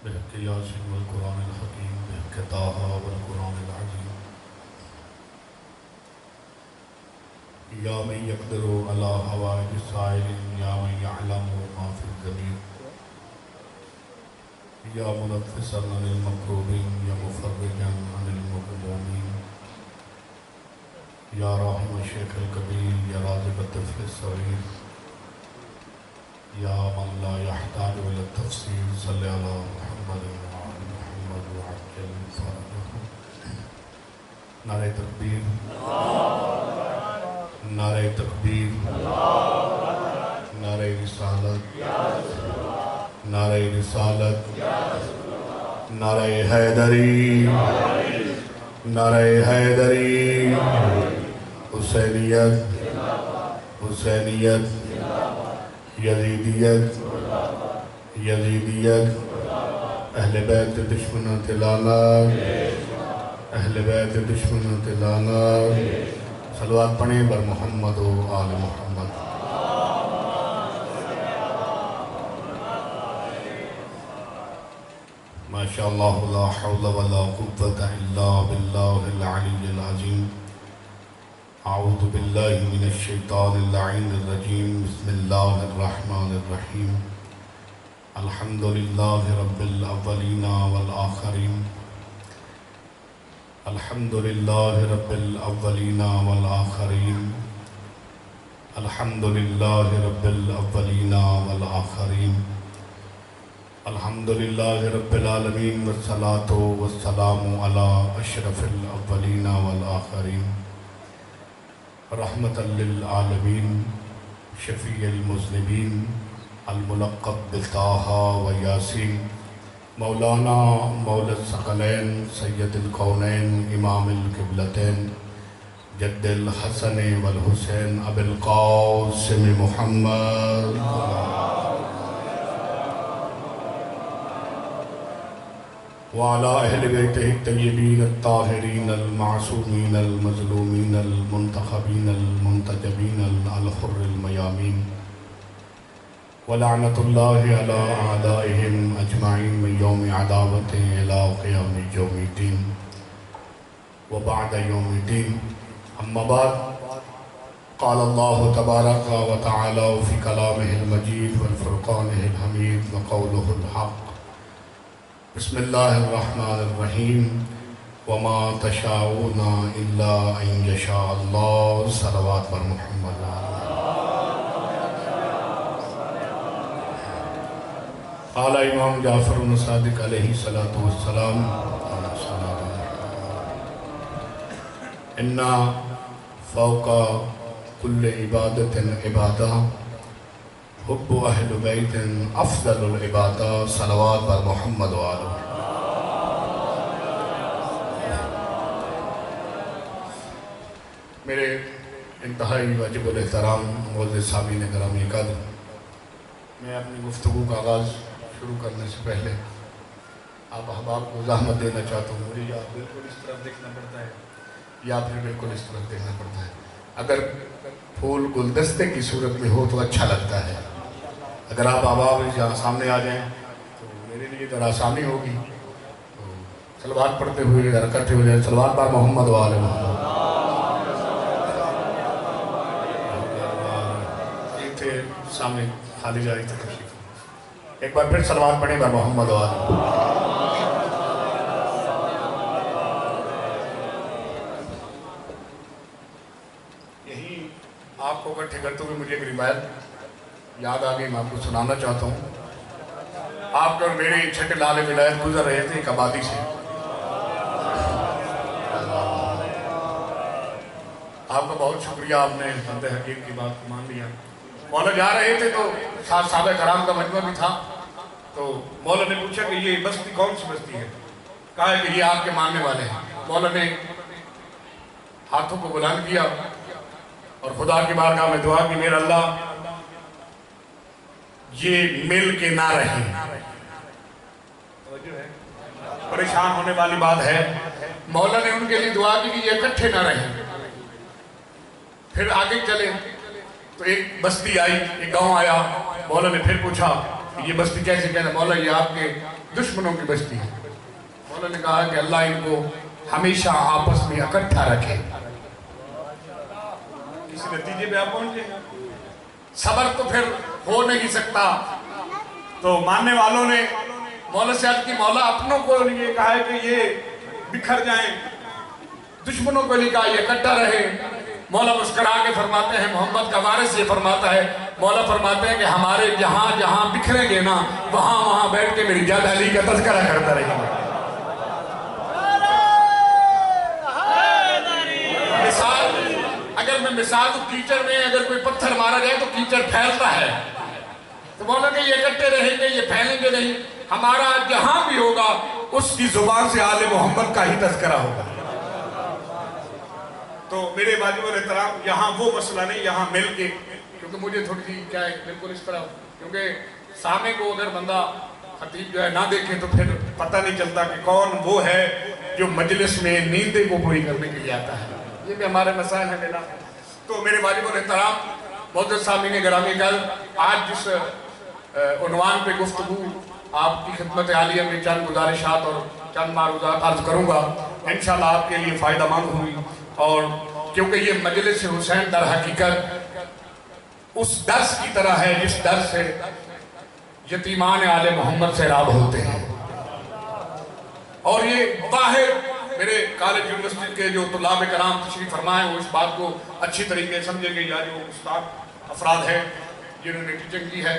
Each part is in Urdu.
بحق یاسین والقرآن الحکیم بحق طٰہٰ والقرآن العظیم یا من یقدر علی حوائج السائلین یا من یعلم ما فی الضمیر یا منفسا عن المکروبین یا مفرجا عن المغمومین یا راحم الشیخ الکبیر یا رازق الطفل الصغیر یا من لا یحتاج الی التفسیر صلی علی محمد وعلی محمد وعجل فرجہ. نعرہ تکبیر، نعرہ تکبیر، نعرہ رسالت، نعرہ رسالت، نعرہ حیدری، نعرہ حیدری، حسینیت، حسینیت، یزیدیت، یزیدیت، اہل بیت دشمنات لعنت، اہل بیت دشمنات لعنت. صلوات پڑھیں بر محمد و آل محمد. ماشاءاللہ لا حول ولا قوة الا باللہ العلی العظیم. اعوذ باللہ من الشیطان اللعین الرجیم. بسم اللہ الرحمن الرحیم. الحمدللہ رب الاولین والآخرین. الحمدللہ رب الاولین والآخرین. الحمدللہ رب الاولین والآخرین. الحمدللہ رب العالمین والصلاة والسلام علی اشرف الاولین والآخرین. رحمۃ للعالمین شفیع المذنبین الملقب بطٰہٰ و یاسین. مولانا مولا الثقلین سید الکونین امام القبلتین جد الحسن والحسین ابی القاسم محمد وعلى اہل بیتہ الطیبین الطاہرین المعصومین المظلومین المنتخبین المنتجبین الحر المیامین. ولعنت اللہ علی اعدائہم اجمعین من یوم عداوت الى قیام یوم الدین وبعد یوم الدین. اما بعد قال اللہ تبارک و تعالی فی کلامہ المجید والفرقانہ الحمید وقولہ الحق. بسم اللہ الرحمن الرحیم. وما تشاؤون الا ان یشاء اللہ. صلوات بر محمد. قال امام جعفر صادق علیہ السلام ان فوق کل عبادت عبادہ حب اہل بیت افضل العبادہ. صلوات بر محمد وآلہ. میرے انتہائی واجب الاحترام معزز سامعین گرامی قدر، میں اپنی گفتگو کا آغاز شروع کرنے سے پہلے آپ احباب کو زحمت دینا چاہتا ہوں. مجھے یا بالکل اس طرف دیکھنا پڑتا ہے یا پھر بالکل اس طرف دیکھنا پڑتا ہے. اگر پھول گلدستے کی صورت میں ہو تو اچھا لگتا ہے. اگر آپ احباب یہاں سامنے آ جائیں تو میرے لیے ذرا آسانی ہوگی. تو صلوات پڑھتے ہوئے ذرا اکٹھے ہو جائیں. صلوات بر محمد و آل محمد. یہ تھے سامنے خالی جاری تشریف. ایک بار پھر صلوات پڑھیں بر محمد و آل محمد. یہی آپ کو اکٹھے کرتے ہوئے مجھے ایک روایت یاد آ گئی، میں آپ کو سنانا چاہتا ہوں. آپ کا اور میرے چھٹے لال ولایت گزر رہے تھے ایک آبادی سے. آپ کا بہت شکریہ، آپ نے حضرت حکیم کی بات کو مان لیا. مولا جا رہے تھے تو ساتھ صحابہ کرام کا مجمع بھی تھا. تو مولا نے پوچھا کہ یہ بستی کون سی بستی ہے؟ کہا کہ یہ آپ کے ماننے والے ہیں. مولا نے ہاتھوں کو بلند کیا اور خدا کی بارگاہ میں دعا کی، میرا اللہ یہ مل کے نہ رہیں. پریشان ہونے والی بات ہے. مولا نے ان کے لیے دعا کی کہ یہ اکٹھے نہ رہیں. پھر آگے چلے تو ایک بستی آئی، ایک گاؤں آیا. مولا نے پھر پوچھا یہ بستی کیسے کہنا؟ مولا یہ آپ کے دشمنوں کی بستی ہے۔ مولا نے کہا کہ اللہ ان کو ہمیشہ آپس میں اکٹھا رکھے۔ اس نتیجے پہ آپ پہنچے۔ صبر تو پھر ہو نہیں سکتا، تو ماننے والوں نے مولا سے عرض کی، مولا اپنوں کو یہ کہا ہے کہ یہ بکھر جائیں، دشمنوں کو نہیں کہا یہ اکٹھا رہے۔ مولا مسکرا کے فرماتے ہیں، محمد کا وارث یہ فرماتا ہے، مولا فرماتے ہیں کہ ہمارے جہاں جہاں بکھریں گے نا، وہاں وہاں بیٹھ کے میری جد علی کا تذکرہ کرتا رہے گا۔ مثال، اگر میں مثال تو کیچڑ میں اگر کوئی پتھر مارا جائے تو کیچڑ پھیلتا ہے، تو مولا کہ یہ اکٹھے رہیں گے، یہ پھیلیں گے نہیں، ہمارا جہاں بھی ہوگا اس کی زبان سے آل محمد کا ہی تذکرہ ہوگا۔ تو میرے واجب الاحترام، یہاں وہ مسئلہ نہیں، یہاں مل کے، کیونکہ مجھے تھوڑی سی کیا ہے بالکل اس طرح، کیونکہ سامنے کو اگر بندہ خطیب جو ہے نہ دیکھے تو پھر پتہ نہیں چلتا کہ کون وہ ہے جو مجلس میں نیندیں کو پوری کرنے کے لیے آتا ہے۔ یہ بھی ہمارے مسائل ہیں لینا۔ تو میرے واجب الاحترام معزز سامعین گرامی گل، آج جس عنوان پہ گفتگو آپ کی خدمت عالیہ میں چند گزارشات اور چند معروضات عرض کروں گا، انشاءاللہ آپ کے لیے فائدہ مند ہوئی، اور کیونکہ یہ مجلس حسین در حقیقت اس درس کی طرح ہے جس درس سے یتیمان آل محمد سیراب ہوتے ہیں، اور یہ باہر میرے کالج یونیورسٹی کے جو طلاب کرام تشریف فرمائے وہ اس بات کو اچھی طریقے سمجھیں گے، یا جو استاد افراد ہیں جنہوں نے ٹیچنگ کی ہے،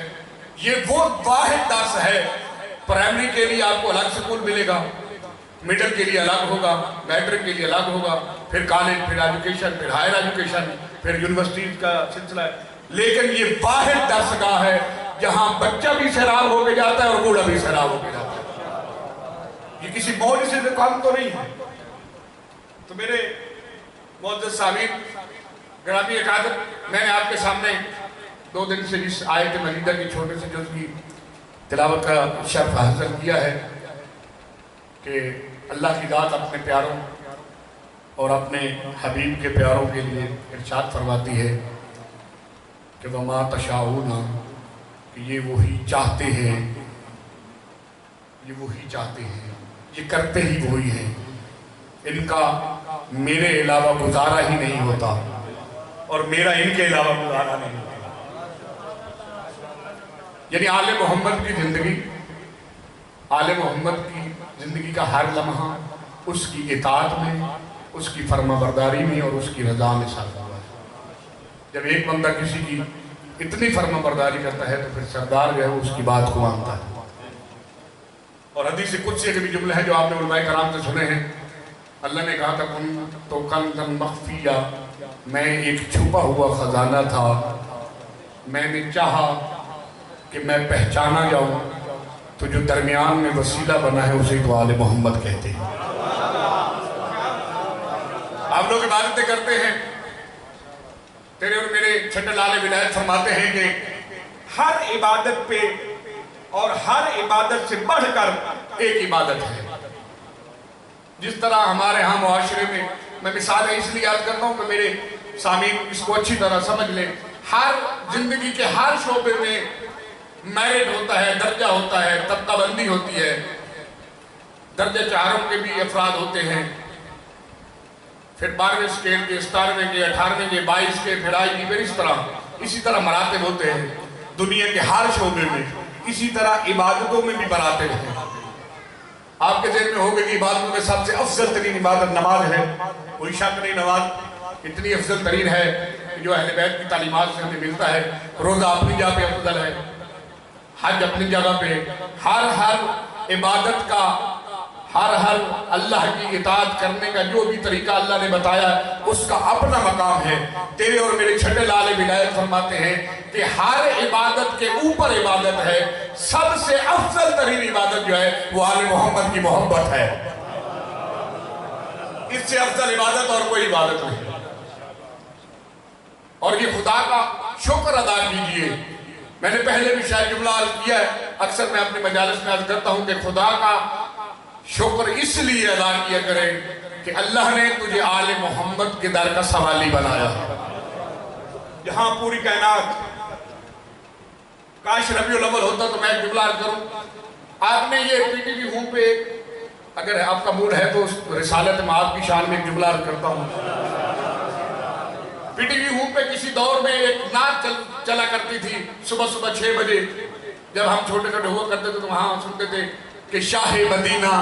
یہ وہ واحد درس ہے۔ پرائمری کے لیے آپ کو الگ سکول ملے گا، مڈل کے لیے الگ ہوگا، میٹرک کے لیے الگ ہوگا، پھر کالج، پھر ایجوکیشن، پھر ہائر ایجوکیشن، پھر یونیورسٹیز کا سلسلہ ہے، لیکن یہ واحد درس گاہ ہے جہاں بچہ بھی سیراب ہو کے جاتا ہے اور بوڑھا بھی سیراب ہو کے جاتا ہے۔ یہ کسی معجزے سے کام تو نہیں ہے۔ تو میرے معزز سامعین گرامی اکادر، میں نے آپ کے سامنے 2 دن سے جس آیت مجیدہ کی چھوٹے سے جز کی تلاوت کا شرف حاصل کیا ہے کہ اللہ کی ذات اپنے پیاروں اور اپنے حبیب کے پیاروں کے لیے ارشاد فرماتی ہے کہ وَمَا تَشَاءُونَ، کہ یہ وہی چاہتے ہیں، یہ وہی چاہتے ہیں، یہ کرتے ہی وہی ہیں، ان کا میرے علاوہ گزارا ہی نہیں ہوتا اور میرا ان کے علاوہ گزارا نہیں ہوتا۔ یعنی آل محمد کی زندگی، آل محمد کی زندگی کا ہر لمحہ اس کی اطاعت میں، اس کی فرما برداری میں اور اس کی رضا میں صرف ہوا ہے۔ جب ایک بندہ کسی کی اتنی فرما برداری کرتا ہے تو پھر سردار جو ہے اس کی بات کو مانتا ہے۔ اور حدیث قدسی کے بھی جملے ہیں جو آپ نے علماء کرام سے سنے ہیں۔ اللہ نے کہا تھا کن تو کنزن مخفیہ، میں ایک چھپا ہوا خزانہ تھا، میں نے چاہا کہ میں پہچانا جاؤں، تو جو درمیان میں وسیلہ بنا ہے اسے تو آل محمد کہتے ہیں۔ آپ لوگ عبادتیں کرتے ہیں، تیرے اور میرے چھٹے لال ولایت فرماتے ہیں کہ ہر عبادت پہ اور ہر عبادت سے بڑھ کر ایک عبادت ہے۔ جس طرح ہمارے ہاں معاشرے میں مثالیں اس لیے یاد کرتا ہوں کہ میرے سامعین اس کو اچھی طرح سمجھ لیں، ہر زندگی کے ہر شعبے میں میرٹ ہوتا ہے، درجہ ہوتا ہے، طبقہ بندی ہوتی ہے، درجہ چاروں کے بھی افراد ہوتے ہیں، پھر 12ویں سکیل کے، 17ویں کے، 18ویں کے، 22 کے، پھر آئی کی، پھر اسی طرح مراتب ہوتے ہیں دنیا کے ہر شعبے میں۔ اسی طرح عبادتوں میں بھی مراتب ہیں۔ آپ کے ذہن میں ہوگا کہ عبادتوں میں سب سے افضل ترین عبادت نماز ہے، کوئی شک نہیں، نماز اتنی افضل ترین ہے کہ جو اہل بیت کی تعلیمات سے ہمیں ملتا ہے۔ روزہ اپنی جگہ پہ افضل ہے، حج اپنی جگہ پہ، ہر عبادت کا، ہر اللہ کی اطاعت کرنے کا جو بھی طریقہ اللہ نے بتایا اس کا اپنا مقام ہے۔ تیرے اور میرے چھٹے لال ولایت فرماتے ہیں کہ ہر عبادت کے اوپر عبادت ہے، سب سے افضل ترین عبادت جو ہے وہ آل محمد کی محبت ہے۔ اس سے افضل عبادت اور کوئی عبادت نہیں۔ اور یہ خدا کا شکر ادا کیجئے۔ میں نے پہلے بھی شاید جملہ عرض کیا ہے، اکثر میں اپنے مجالس میں عرض کرتا ہوں کہ خدا کا شکر اس لیے ادا کیا کرے کہ اللہ نے تجھے آل محمد کے در کا سوالی بنایا۔ جہاں پوری کائنات کاش ربیع الاول ہوتا تو میں ایک جملہ عرض کروں. آپ نے یہ پی ٹی وی ہوم پہ اگر آپ کا موڈ ہے تو اس رسالت میں آپ کی شان میں ایک جملہ عرض کرتا ہوں. پی ٹی وی ہوم پہ کسی دور میں ایک نعت چلا کرتی تھی صبح 6 بجے. جب ہم چھوٹے چھوٹے ہوا کرتے تھے تو وہاں سنتے تھے کہ شاہ مدینہ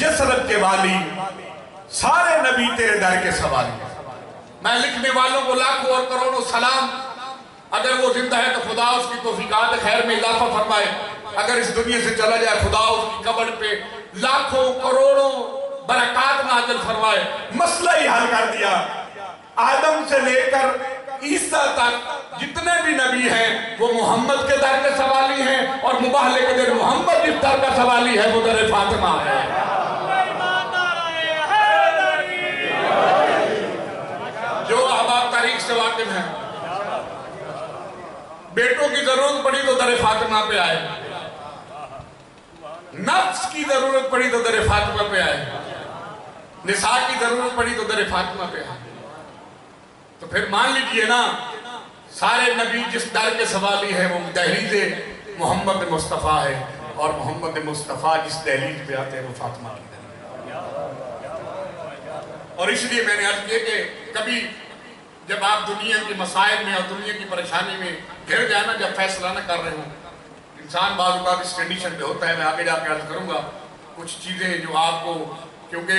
یثرب کے والی سارے نبی تیرے در کے سوالی. میں لکھنے والوں کو لاکھوں اور کروڑوں سلام. اگر وہ زندہ ہے تو خدا اس کی توفیقات خیر میں اضافہ فرمائے. اگر اس دنیا سے چلا جائے خدا اس کی قبر پہ لاکھوں کروڑوں برکات نازل فرمائے. مسئلہ ہی حل کر دیا. آدم سے لے کر عیسیٰ تک جتنے بھی نبی ہیں وہ محمد کے در کے سوالی ہیں, اور مباہلے کے در محمد جس در کا سوالی ہے وہ در فاطمہ ہے. جو احباب تاریخ سے واقف ہیں, بیٹوں کی ضرورت پڑی تو در فاطمہ پہ آئے, نفس کی ضرورت پڑی تو در فاطمہ پہ آئے, نساء کی ضرورت پڑی تو در فاطمہ پہ آئے. تو پھر مان لیجئے نا, سارے نبی جس در کے سوالی ہے وہ دہلیز محمد مصطفیٰ ہے, اور محمد مصطفیٰ جس دہلیز پہ آتے ہیں وہ فاطمہ کی دہلیز. اور اس لیے میں نے عرض کیا کہ کبھی جب آپ دنیا کے مسائل میں اور دنیا کی پریشانی میں گھر جانا, جب فیصلہ نہ کر رہے ہوں, انسان بعض اوقات اس کنڈیشن پہ ہوتا ہے. میں آگے جا کے عرض کروں گا کچھ چیزیں جو آپ کو, کیونکہ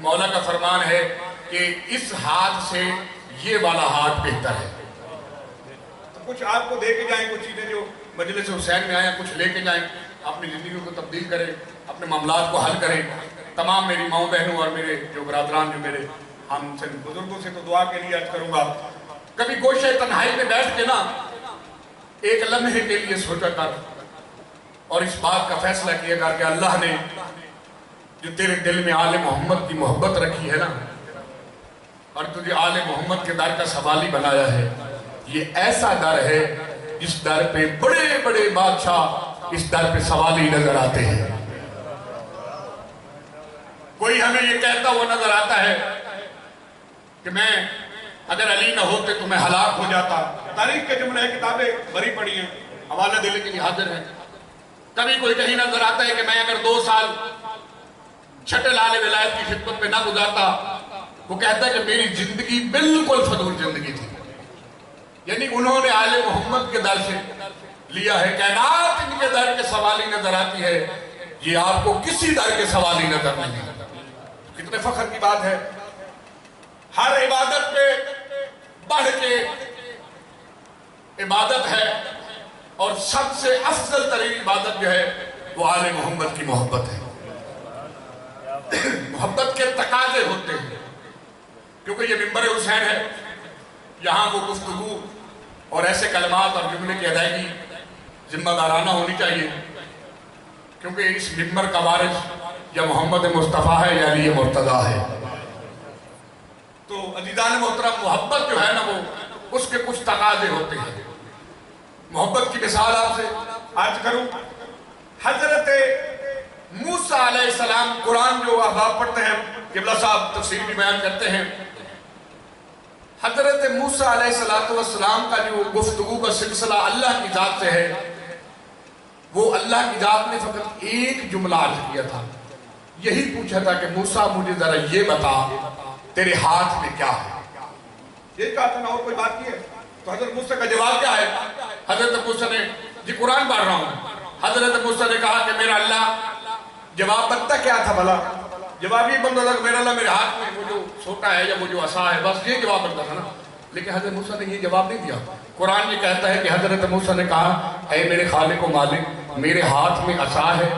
مولا کا فرمان ہے کہ اس ہاتھ سے یہ والا ہاتھ بہتر ہے. تو کچھ آپ کو دے کے جائیں, کچھ چیزیں جو مجلس حسین میں آئیں کچھ لے کے جائیں, اپنی زندگی کو تبدیل کریں, اپنے معاملات کو حل کریں. تمام میری ماؤں بہنوں اور میرے جو برادران جو میرے ہم سے بزرگوں سے تو دعا کے لیے عرض کروں گا, کبھی گوشہ تنہائی میں بیٹھ کے نا ایک لمحے کے لیے سوچا کر اور اس بات کا فیصلہ کیا کر کہ اللہ نے جو تیرے دل میں آل محمد کی محبت رکھی ہے نا, اور تجھے آل محمد کے در کا سوالی بنایا ہے, یہ ایسا در ہے جس در پہ بڑے بڑے بادشاہ اس در پہ سوالی نظر آتے ہیں. کوئی ہمیں یہ کہتا ہوا نظر آتا ہے کہ میں اگر علی نہ ہوتے تو میں ہلاک ہو جاتا. تاریخ کے جملے ہیں, کتابیں بھری پڑی ہیں, حوالہ دینے کے لیے حاضر ہیں. کبھی کوئی کہیں نظر آتا ہے کہ میں اگر 2 سال چھٹے لال ولایت کی خدمت میں نہ گزارتا, وہ کہتا ہے کہ میری زندگی بالکل فضول زندگی تھی. یعنی انہوں نے آل محمد کے در سے لیا ہے. کائنات ان کے در کے سوالی نظر آتی ہے, یہ آپ کو کسی در کے سوالی نظر نہیں. کتنے فخر کی بات ہے. ہر عبادت پہ بڑھ کے عبادت ہے, اور سب سے افضل ترین عبادت جو ہے وہ آل محمد کی محبت ہے. محبت کے تقاضے ہوتے ہیں, کیونکہ یہ منبر حسین ہے, یہاں وہ گفتگو اور ایسے کلمات اور جملے کی ادائیگی ذمہ دارانہ ہونی چاہیے, کیونکہ اس منبر کا وارث یا محمد مصطفیٰ ہے یا علی مرتضیٰ ہے. تو عزیزان محترم, محبت جو ہے نا وہ اس کے کچھ تقاضے ہوتے ہیں. محبت کی مثال آپ سے عرض کروں, حضرت موسیٰ علیہ السلام, قرآن جو احباب پڑھتے ہیں, قبلہ صاحب تفسیر بھی بیان کرتے ہیں, حضرت موسیٰ علیہ السلام کا جو گفتگو کا سلسلہ اللہ کی ذات سے ہے, وہ اللہ کی ذات نے فقط ایک جملہ عرض کیا تھا. یہی پوچھا تھا کہ موسیٰ مجھے ذرا یہ بتا تیرے ہاتھ میں کیا ہے. یہ کہا تھا, نہ اور کوئی بات کی ہے. تو حضرت موسیٰ کا جواب کیا ہے؟ حضرت موسیٰ نے, جی قرآن پڑھ رہا ہوں, حضرت موسیٰ نے کہا کہ میرا اللہ, جواب بنتا کیا تھا بھلا؟ جواب یہ بنتا تھا کہ میرا اللہ میرے ہاتھ میں وہ جو سوٹا ہے یا وہ جو عصا ہے, بس یہ جواب بنتا تھا نا. لیکن حضرت موسیٰ نے یہ جواب نہیں دیا. قرآن یہ کہتا ہے کہ حضرت موسیٰ نے کہا, اے میرے خالق و مالک, میرے ہاتھ میں عصا ہے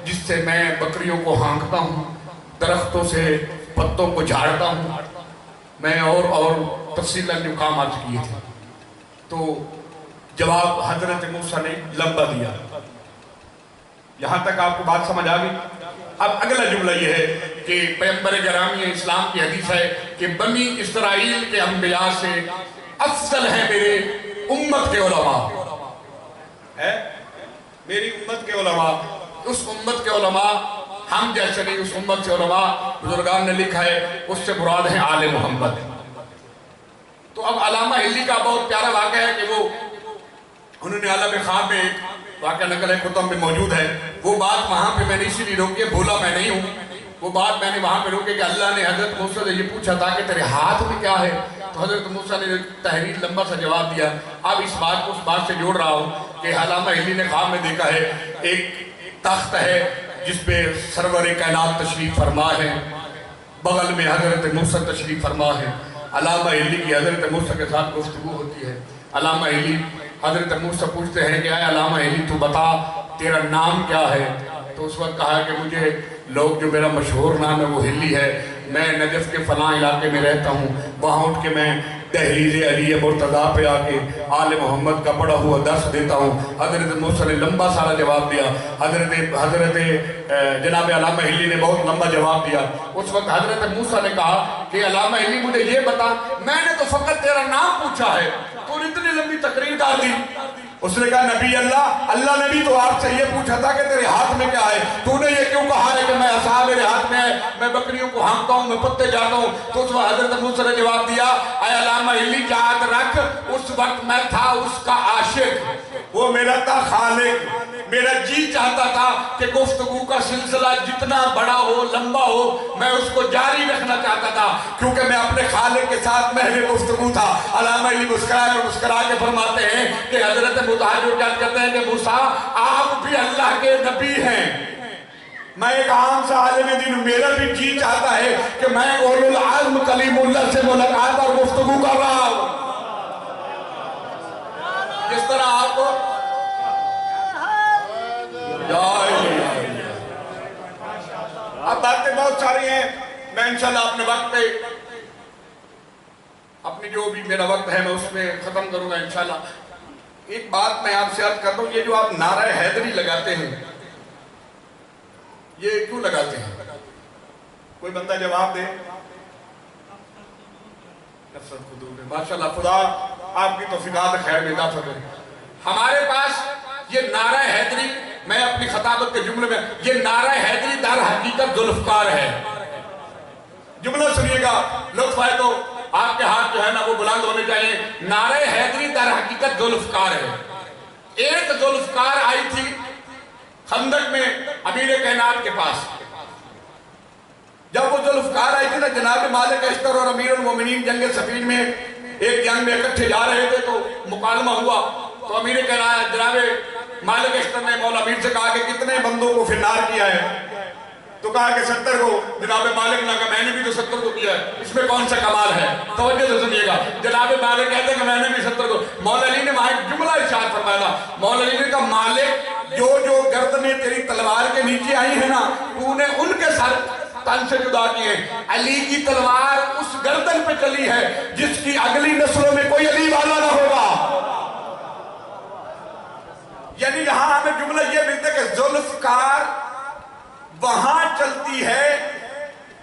جس سے میں بکریوں کو ہانکتا ہوں, درختوں سے پتوں کو جھاڑتا ہوں. میں اور تفصیلاً جو کام عرض کیے تھے. تو جواب حضرت موسیٰ نے لمبا دیا. یہاں تک آپ کو بات سمجھ آ گئی. اب اگلا جملہ یہ ہے کہ پیغمبر گرامی اسلام کی حدیث ہے کہ بنی اسرائیل کے انبیاء سے افضل ہیں میرے امت کے علماء. ہے میری امت کے علماء. اس امت کے علماء ہم جیسے نہیں, اس امت سے علماء بزرگان نے لکھا ہے, اس سے مراد ہیں آل محمد. تو اب علامہ ہلی کا بہت پیارا واقعہ ہے کہ وہ انہوں نے عالم خواب میں ایک واقعہ نقل کتب میں موجود ہے، وہ بات وہاں پہ میں نے اسی لیے روکی، بھولا میں نہیں ہوں، وہ بات میں نے وہاں پہ روکی کہ اللہ نے حضرت موسیٰ سے یہ پوچھا تھا کہ تیرے ہاتھ میں کیا ہے، تو حضرت موسیٰ نے تحریر لمبا سا جواب دیا۔ اب اس بات کو اس بات سے جوڑ رہا ہوں کہ علامہ ہلی نے خواب میں دیکھا ہے ایک تخت ہے جس پہ سرور کائنات تشریف فرما ہے، بغل میں حضرت موسیٰ تشریف فرما ہے۔ علامہ ہلی کی حضرت موسیٰ کے ساتھ گفتگو ہوتی ہے۔ علامہ ہلی حضرت موسیٰ پوچھتے ہیں کہ اے علامہ ہلی تو بتا تیرا نام کیا ہے؟ تو اس وقت کہا کہ مجھے لوگ جو میرا مشہور نام ہے وہ ہلی ہے، میں نجف کے فلاں علاقے میں رہتا ہوں، وہاں اٹھ کے میں دہلیز علی مرتضیٰ پہ آ کے آل محمد کا پڑھا ہوا درس دیتا ہوں۔ حضرت موسیٰ نے لمبا سارا جواب دیا، حضرت جناب علامہ ہلی نے بہت لمبا جواب دیا۔ اس وقت حضرت موسیٰ نے کہا کہ علامہ ہلی مجھے یہ بتا، میں نے تو فقط تیرا نام پوچھا ہے، تو اتنی لمبی تقریر ڈال دی۔ اس نے کہا نبی اللہ نے بھی تو آپ سے یہ پوچھا تھا کہ تیرے ہاتھ میں کیا ہے، تو نے یہ کیوں کہا ہے کہ میں عصا میرے ہاتھ میں ہے، میں بکریوں کو ہانکتا ہوں، میں پتے جاتا ہوں؟ تو اس وقت حضرت موسیٰ نے جواب دیا، اے علامہ ہلی یاد رکھ اس وقت میں تھا اس کا عاشق، وہ میرا تھا خالق، میرا جی چاہتا تھا کہ گفتگو کا سلسلہ جتنا بڑا ہو لمبا ہو میں اس کو جاری رکھنا چاہتا تھا، کیونکہ میں اپنے خالق کے ساتھ محل گفتگو تھا۔ علامہ ہلی مسکرائے اور مسکرا کے فرماتے ہیں کہ حضرت متحجر کیا کہتے ہیں کہ موسیٰ آپ بھی اللہ کے نبی ہیں، میں ایک عام سا عالم دین، میرا بھی جی چاہتا ہے کہ میں اولو العزم کلیم اللہ سے ملاقات اور گفتگو کر رہا ہوں۔ جس طرح آپ کو اب باتیں بہت ساری ہیں، میں انشاءاللہ اپنے وقت پہ اپنی جو بھی میرا وقت ہے میں اس میں ختم کروں گا انشاءاللہ۔ ایک بات میں آپ سے عرض کرتا ہوں، یہ جو آپ نعرہ حیدری لگاتے ہیں یہ کیوں لگاتے ہیں؟ کوئی بندہ جواب دے۔ نفست خدود ہے، ماشاءاللہ خدا آپ کی توفیقات خیر میں اضافہ کرے۔ ہمارے پاس یہ نعرہ حیدری، میں اپنی خطابت کے جملے میں، یہ نعرہ حیدری در حقیقت ذوالفقار ہے۔ جملہ سنیے گا، لطف آئے تو آپ کے ہاتھ جو ہے نا وہ بلند ہونے چاہیے۔ نعرہ حیدری در حقیقت ذوالفقار ہے۔ ایک ذوالفقار آئی تھی خندق میں امیر کائنات کے پاس، جب وہ ذوالفقار آئی تھی نا جناب مالک اشتر اور امیر المومنین جنگ صفین میں ایک جنگ میں اکٹھے جا رہے تھے تو مکالمہ ہوا، تو امیر کائنات جناب مالک اشتر نے مولا امیر سے کہا کہ کتنے بندوں کو فنار کیا ہے؟ تو کہا کہ 70 کو۔ جناب مالک نے کہا میں نے بھی تو 70 کو کیا ہے، اس میں کون سا کمال ہے؟ توجہ سے سنیے گا، جناب مالک کہتے ہیں کہ میں نے بھی 70 کو۔ مولا علی نے وہاں ایک جملہ ارشاد فرمایا، مولا علی نے کہا مالک جو گردنیں تیری تلوار کے نیچے آئی ہیں نا تو نے ان کے سر تن سے جدا کیے، علی کی تلوار اس گردن پہ چلی ہے جس کی اگلی نسلوں میں کوئی علی والا نہ ہوگا۔ یعنی یہاں ہمیں جملہ یہ ملتا ہے کہ ذوالفقار وہاں چلتی ہے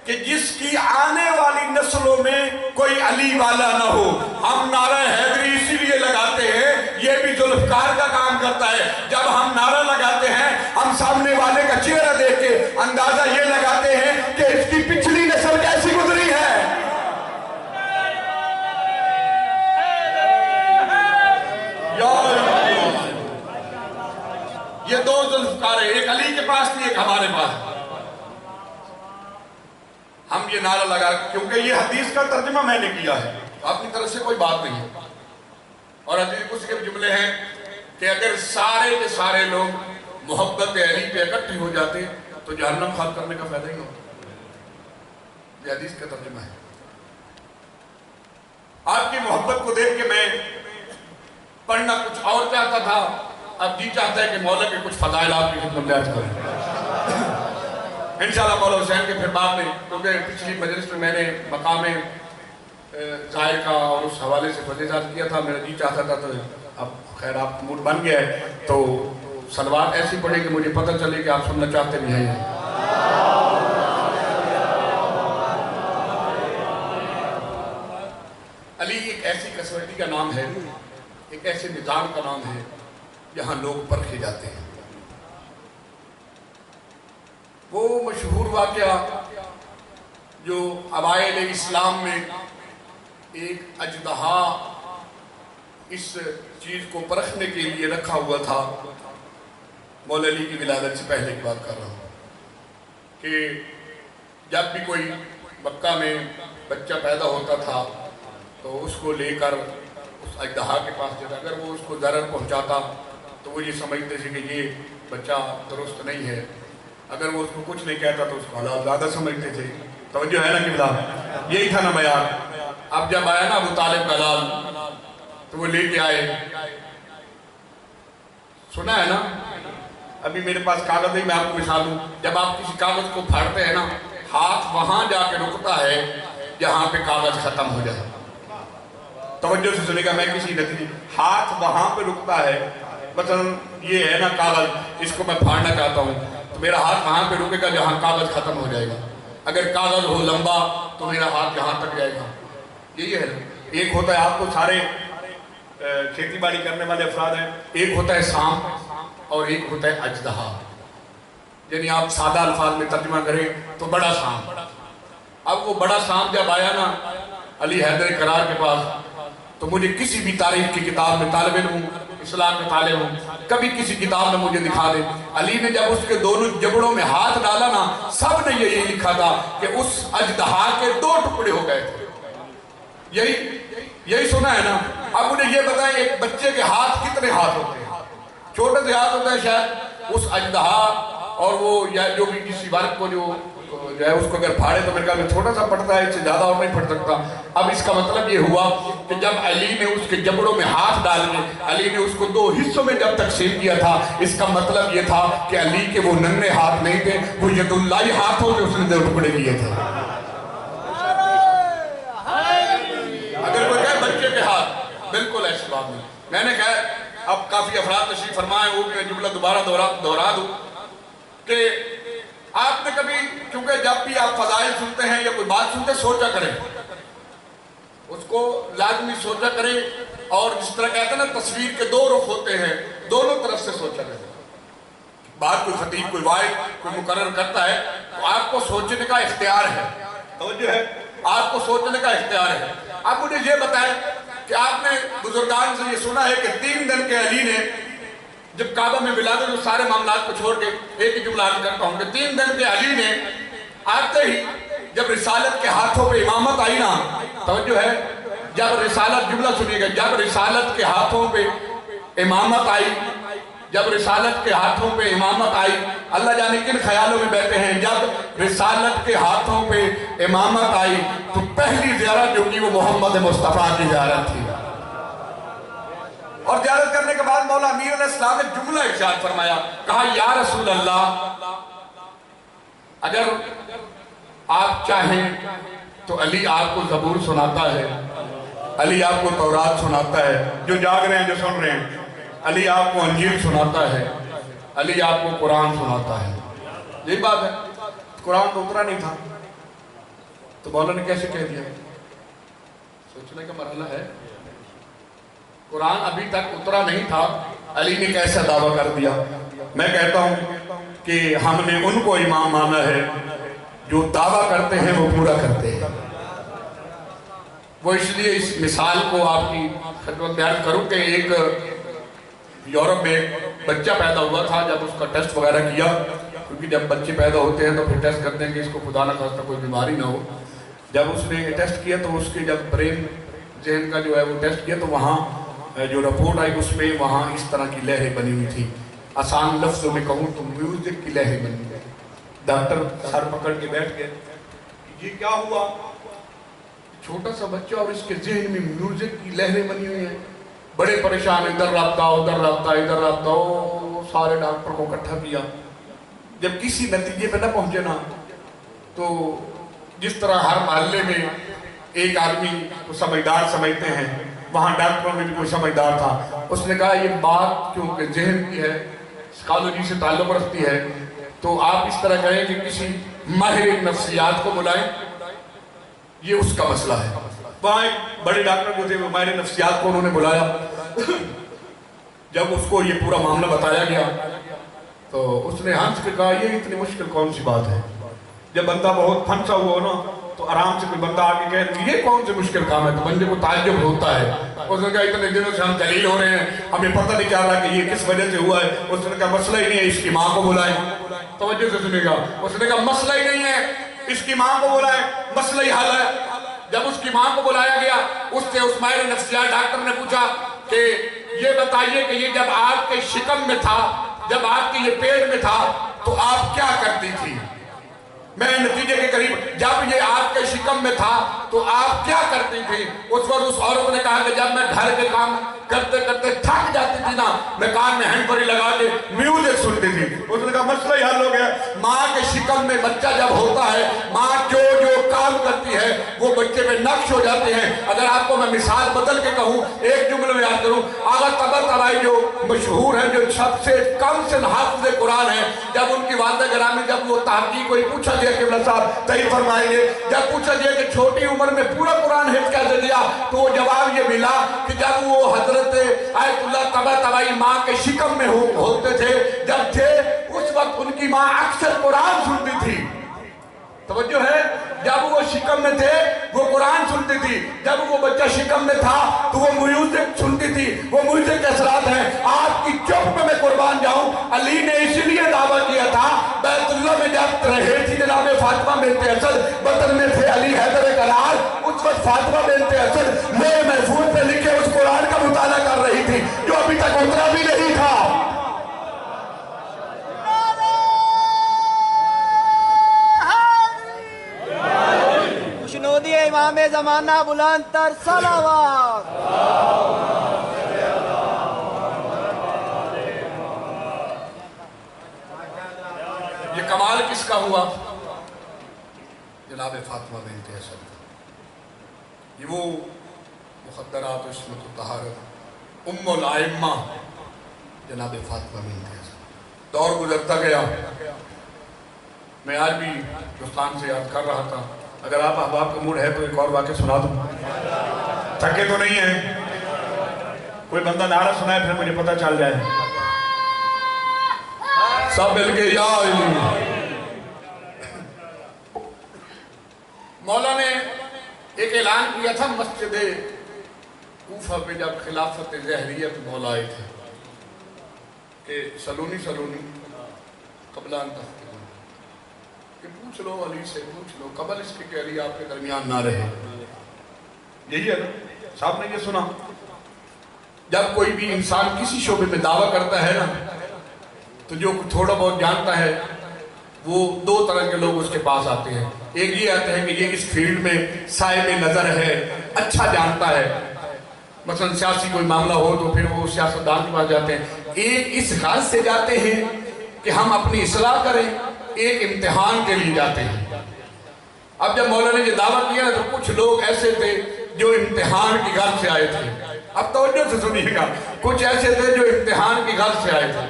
کہ جس کی آنے والی نسلوں میں کوئی علی والا نہ ہو۔ ہم نعرہ حیدری اسی لیے لگاتے ہیں، یہ بھی ذوالفقار کا کام کرتا ہے۔ جب ہم نعرہ لگاتے ہیں ہم سامنے والے کا چہرہ دیکھ کے اندازہ یہ لگاتے ہیں کہ اس کی پچھلی نسل کیسی گزری ہے۔ یہ دو ذوالفقار ہیں، ایک علی کے پاس تھی، ایک ہمارے پاس۔ ہم یہ نعرہ لگا کیونکہ یہ حدیث کا ترجمہ میں نے کیا ہے، اپنی طرف سے کوئی بات نہیں ہے، اور حدیث کچھ کے جملے ہیں کہ اگر سارے کے سارے لوگ محبت علی پہ اکٹھے ہو جاتے تو جہنم خاک کرنے کا فائدہ ہی ہوتا۔ یہ حدیث کا ترجمہ ہے۔ آپ کی محبت کو دیکھ کے میں پڑھنا کچھ اور چاہتا تھا، اب جی چاہتا ہے کہ مولا کے کچھ فضائل آپ کی خدمت بیان کریں۔ انشاءاللہ مولا حسین کے پھر بعد میں، کیونکہ پچھلی مجلس میں نے مقام ظاہر کا اور اس حوالے سے فضیلت کیا تھا، میرا جی چاہتا تھا، تو اب خیر آپ موڈ بن گیا ہے تو صلوات ایسی پڑھیں کہ مجھے پتہ چلے کہ آپ سننا چاہتے بھی ہیں۔ علی ایک ایسی کسوٹی کا نام ہے، ایک ایسے نظام کا نام ہے جہاں لوگ پرکھے جاتے ہیں۔ وہ مشہور واقعہ جو اوائل اسلام میں ایک اژدہا اس چیز کو پرکھنے کے لیے رکھا ہوا تھا. مولا علی کی ولادت سے پہلے کی بات کر رہا ہوں کہ جب بھی کوئی مکہ میں بچہ پیدا ہوتا تھا تو اس کو لے کر اس اژدہا کے پاس جاتا. اگر وہ اس کو ضرر پہنچاتا تو وہ یہ سمجھتے تھے کہ یہ بچہ درست نہیں ہے. اگر وہ اس کو کچھ نہیں کہتا تو اس کو حلال زیادہ سمجھتے تھے. توجہ ہے نا قبلہ؟ یہی تھا نا بیان. اب جب آیا نا ابو طالب کا لال تو وہ لے کے آئے. سنا ہے نا؟ ابھی میرے پاس کاغذ ہے, میں آپ کو مثال دوں. جب آپ کسی کاغذ کو پھاڑتے ہیں نا, ہاتھ وہاں جا کے رکتا ہے جہاں پہ کاغذ ختم ہو جائے. توجہ سے سنے گا, میں کسی نتیجے ہاتھ وہاں پہ رکتا ہے. مثلا یہ ہے نا کاغذ, اس کو میں پھاڑنا چاہتا ہوں تو میرا ہاتھ وہاں پہ رکے گا جہاں کاغذ ختم ہو جائے گا. اگر کاغذ ہو لمبا تو میرا ہاتھ یہاں تک جائے گا. یہی ہے. ایک ہوتا ہے, آپ کو سارے کھیتی باڑی کرنے والے افراد ہیں, ایک ہوتا ہے سانپ اور ایک ہوتا ہے اژدہا. یعنی آپ سادہ الفاظ میں ترجمہ کریں تو بڑا سانپ. اب وہ بڑا سانپ جب آیا نا علی حیدر کرار کے پاس, تو مجھے کسی بھی تاریخ کی کتاب میں, طالب علم ہوں, اسلام میں طالب ہوں, کبھی کسی کتاب میں مجھے دکھا دے علی نے جب اس کے دونوں جبڑوں میں ہاتھ ڈالا نا, سب نے یہی لکھا تھا کہ اس اژدہا کے 2 ٹکڑے ہو گئے تھے. یہی سنا ہے نا. اب انہیں یہ بتائیں ایک بچے کے ہاتھ کتنے ہاتھ ہوتے ہیں؟ چھوٹے سے ہاتھ ہوتے ہیں شاید. اس اژدہا اور وہ یا جو بھی کسی ورق کو جو ہے اس کو اگر پھاڑے تو میرے خیال میں چھوٹا سا پڑتا ہے, اس سے زیادہ اور نہیں پڑ سکتا. اب اس کا مطلب یہ ہوا کہ جب علی نے اس کے جبڑوں میں ہاتھ ڈال کے علی نے اس کو 2 حصوں میں جب تقسیم کیا تھا, اس کا مطلب یہ تھا کہ علی کے وہ ننھے ہاتھ نہیں تھے, وہ ید اللہ ہاتھوں سے اس نے 2 ٹکڑے کیے تھے. اگر کوئی کہے بچے کے ہاتھ, بالکل ایسی بات نہیں. میں نے کہا اب کافی افراد تشریف فرمائے, وہ میں جملہ دوبارہ دہرا دوں کہ آپ نے کبھی, کیونکہ جب بھی آپ فضائل سنتے ہیں یا کوئی بات سنتے ہیں, سوچا کریں, اس کو لازمی سوچا کریں. اور جس طرح کہتے ہیں نا تصویر کے 2 رخ ہوتے ہیں, دونوں طرف سے سوچا کریں. بات کوئی خطیب, کوئی واعظ, کوئی مقرر کرتا ہے تو آپ کو سوچنے کا اختیار ہے. توجہ ہے, آپ کو سوچنے کا اختیار ہے. اب مجھے یہ بتائیں کہ آپ نے بزرگان سے یہ سنا ہے کہ 3 دن کے علی نے جب کعبہ میں ولادت, جو سارے معاملات کو چھوڑ کے ایک ہی جملہ عرض کرتا ہوں کہ 3 دن کے علی نے آتے ہی جب رسالت کے ہاتھوں پہ امامت آئی نا, توجہ ہے, جب رسالت, جملہ سنیے گا, جب رسالت کے ہاتھوں پہ امامت آئی, جب رسالت کے ہاتھوں پہ امامت آئی, اللہ جانے کن خیالوں میں بیٹھے ہیں, جب رسالت کے ہاتھوں پہ امامت آئی تو پہلی زیارت جو کی وہ محمد مصطفیٰ کی زیارت تھی. اور زیارت کرنے کے بعد مولا امیر علیہ السلام نے جملہ ارشاد فرمایا, کہا یا رسول اللہ, اگر آپ چاہیں تو علی آپ کو زبور سناتا ہے, علی آپ کو تورات سناتا ہے, جو جاگ رہے ہیں جو سن رہے ہیں, علی آپ کو انجیل سناتا ہے, علی آپ کو قرآن سناتا ہے. یہی بات ہے. قرآن تو اترا نہیں تھا تو مولا نے کیسے کہہ دیا؟ سوچنے کا مرحلہ ہے. قرآن ابھی تک اترا نہیں تھا, علی نے کیسا دعویٰ کر دیا؟ میں کہتا ہوں کہ ہم نے ان کو امام مانا ہے جو دعویٰ کرتے ہیں وہ پورا کرتے ہیں. وہ اس لیے اس مثال کو آپ کی خدمت میں عرض کروں کہ ایک یورپ میں بچہ پیدا ہوا تھا. جب اس کا ٹیسٹ وغیرہ کیا, کیونکہ جب بچے پیدا ہوتے ہیں تو پھر ٹیسٹ کرتے ہیں کہ اس کو خدا نہ خواستہ کوئی بیماری نہ ہو. جب اس نے ٹیسٹ کیا تو اس کے جب برین ذہن کا جو ہے وہ ٹیسٹ کیا تو وہاں جو رپورٹ آئی اس میں وہاں اس طرح کی لہریں بنی ہوئی تھی. آسان لفظوں میں کہوں تو میوزک کی لہریں بنی ہوئی. ڈاکٹر سر پکڑ کے بیٹھ گئے, یہ کیا ہوا؟ چھوٹا سا بچہ اور اس کے ذہن میں میوزک کی لہریں بنی ہوئی ہیں. بڑے پریشان, ادھر رابطہ, ادھر رابطہ, ادھر رابطہ. سارے ڈاکٹر کو اکٹھا کیا. جب کسی نتیجے پہ نہ پہنچے نا تو جس طرح ہر محلے میں ایک آدمی کو سمجھدار سمجھتے ہیں, وہاں ڈاکٹروں میں بھی کوئی سمجھدار تھا. اس نے کہا یہ بات کیونکہ ذہن کی ہے, سائیکالوجی سے تعلق رکھتی ہے, تو آپ اس طرح کہیں کہ کسی ماہر نفسیات کو بلائیں, یہ اس کا مسئلہ ہے. وہاں ایک بڑے ڈاکٹر جو تھے وہ ماہر نفسیات کو انہوں نے بلایا. جب اس کو یہ پورا معاملہ بتایا گیا تو اس نے ہنس کے کہا یہ اتنی مشکل کون سی بات ہے؟ جب بندہ بہت پھنسا ہوا ہو نا تو آرام سے کوئی بندہ آگے کہے یہ کون سے مشکل کام ہے، تو بندے کو تعجب ہوتا ہے. اس نے کہا اتنے دنوں سے ہم جلیل ہو رہے ہیں، ہمیں پتہ نہیں چل رہا کہ یہ کس وجہ سے ہوا ہے. اس نے کہا مسئلہ ہی نہیں ہے، اس کی ماں کو بلائیں. توجہ سے سنے گا. اس نے کہا مسئلہ ہی نہیں ہے، اس کی ماں کو بلائیں، مسئلہ ہی حل ہے. جب اس کی ماں کو بلایا گیا، اس سے اس ماہر نفسیات ڈاکٹر نے پوچھا کہ یہ بتائیے کہ یہ جب آپ کے شکم میں تھا، جب آپ کے یہ پیٹ میں تھا تو آپ کیا کرتی تھی؟ میں نتیجے کے قریب، جب یہ آپ کے شکم میں تھا تو آپ کیا کرتی تھی؟ اس وقت اس عورت نے کہا کہ جب میں گھر کے کام کرتے کرتے تھک جاتی تھی نا، میں کان میں ہینڈ فری لگا کے میوزک سنتی تھی. اس نے کہا مسئلہ ہی حل ہو گیا. ماں کے شکم میں بچہ جب ہوتا ہے، ماں جو کام کرتی ہے وہ بچے پہ نقش ہو جاتے ہیں. اگر آپ کو میں مثال بدل کے کہوں، ایک جملے میں یاد کروں، آغا طباطبائی جو مشہور ہیں، جو سب سے کم سے حافظ قرآن ہیں، جب ان کی والدہ گرامی جب وہ تحقیق کوئی پوچھا گیا کہ قبلہ صاحب صحیح فرمائیں گے، جب پوچھا گیا کہ چھوٹی عمر میں پورا قرآن حفظ کیسے دیا، تو وہ جواب یہ ملا کہ جب وہ حضرت آیت اللہ طباطبائی ماں کے شکم میں ہوتے تھے، جب تھے اس وقت ان کی ماں اکثر قرآن سنتی تھی. توجہ ہے، جب وہ شکم میں تھے وہ قرآن سنتی تھی، جب وہ بچہ شکم میں تھا تو وہ میوزک سنتی تھی. وہ میوزک کے اثرات ہیں. آپ کی چپ میں قربان جاؤں، علی نے اس لیے دعویٰ کیا تھا، بیت اللہ میں جب رہے تھی جناب فاطمہ بنت اسد، بدر میں تھے علی حیدر کرار، اس وقت فاطمہ بنت اسد لوح محفوظ پہ لکھے اس قرآن کا مطالعہ کر رہی تھی جو ابھی تک اترا بھی نہیں تھا. خوشنودی امام زمانہ بلند تر صلوات. یہ کمال کس کا ہوا؟ جناب فاطمہ بنت اسد. یہ وہ مخدرات و عصمت و طہارت ام الائمہ جناب فاطمہ بنت اسد. دور گزرتا گیا. میں آج بھی دوستان سے یاد کر رہا تھا، اگر آپ احباب کا موڈ ہے تو ایک اور واقعہ سنا دوں. تھکے تو نہیں ہیں؟ کوئی بندہ نعرہ سنائے پھر مجھے پتہ چل جائے. سب مل کے یا مولا نے ایک اعلان کیا تھا مسجد کوفہ پہ جب خلافت زہریت مولا آئے تھے کہ سلونی قبل ان تفتنون، کہ پوچھ لو علی سے، پوچھ لو قبل اس کے کہ علی آپ کے درمیان نہ رہے. یہی ہے نا، صاحب نے یہ سنا. جب کوئی بھی انسان کسی شعبے میں دعویٰ کرتا ہے نا، تو جو تھوڑا بہت جانتا ہے وہ دو طرح کے لوگ اس کے پاس آتے ہیں. ایک یہ آتے ہیں کہ یہ اس فیلڈ میں صاحب نظر ہے، اچھا جانتا ہے. مثلا سیاسی کوئی معاملہ ہو تو پھر وہ سیاستدان کے پاس جاتے ہیں. ایک اس غرض سے جاتے ہیں کہ ہم اپنی اصلاح کریں، ایک امتحان کے لیے جاتے ہیں. اب جب مولانا نے یہ دعویٰ کیا تو کچھ لوگ ایسے تھے جو امتحان کی غرض سے آئے تھے. اب توجہ سے سنیے گا، کچھ ایسے تھے جو امتحان کی غرض سے آئے تھے.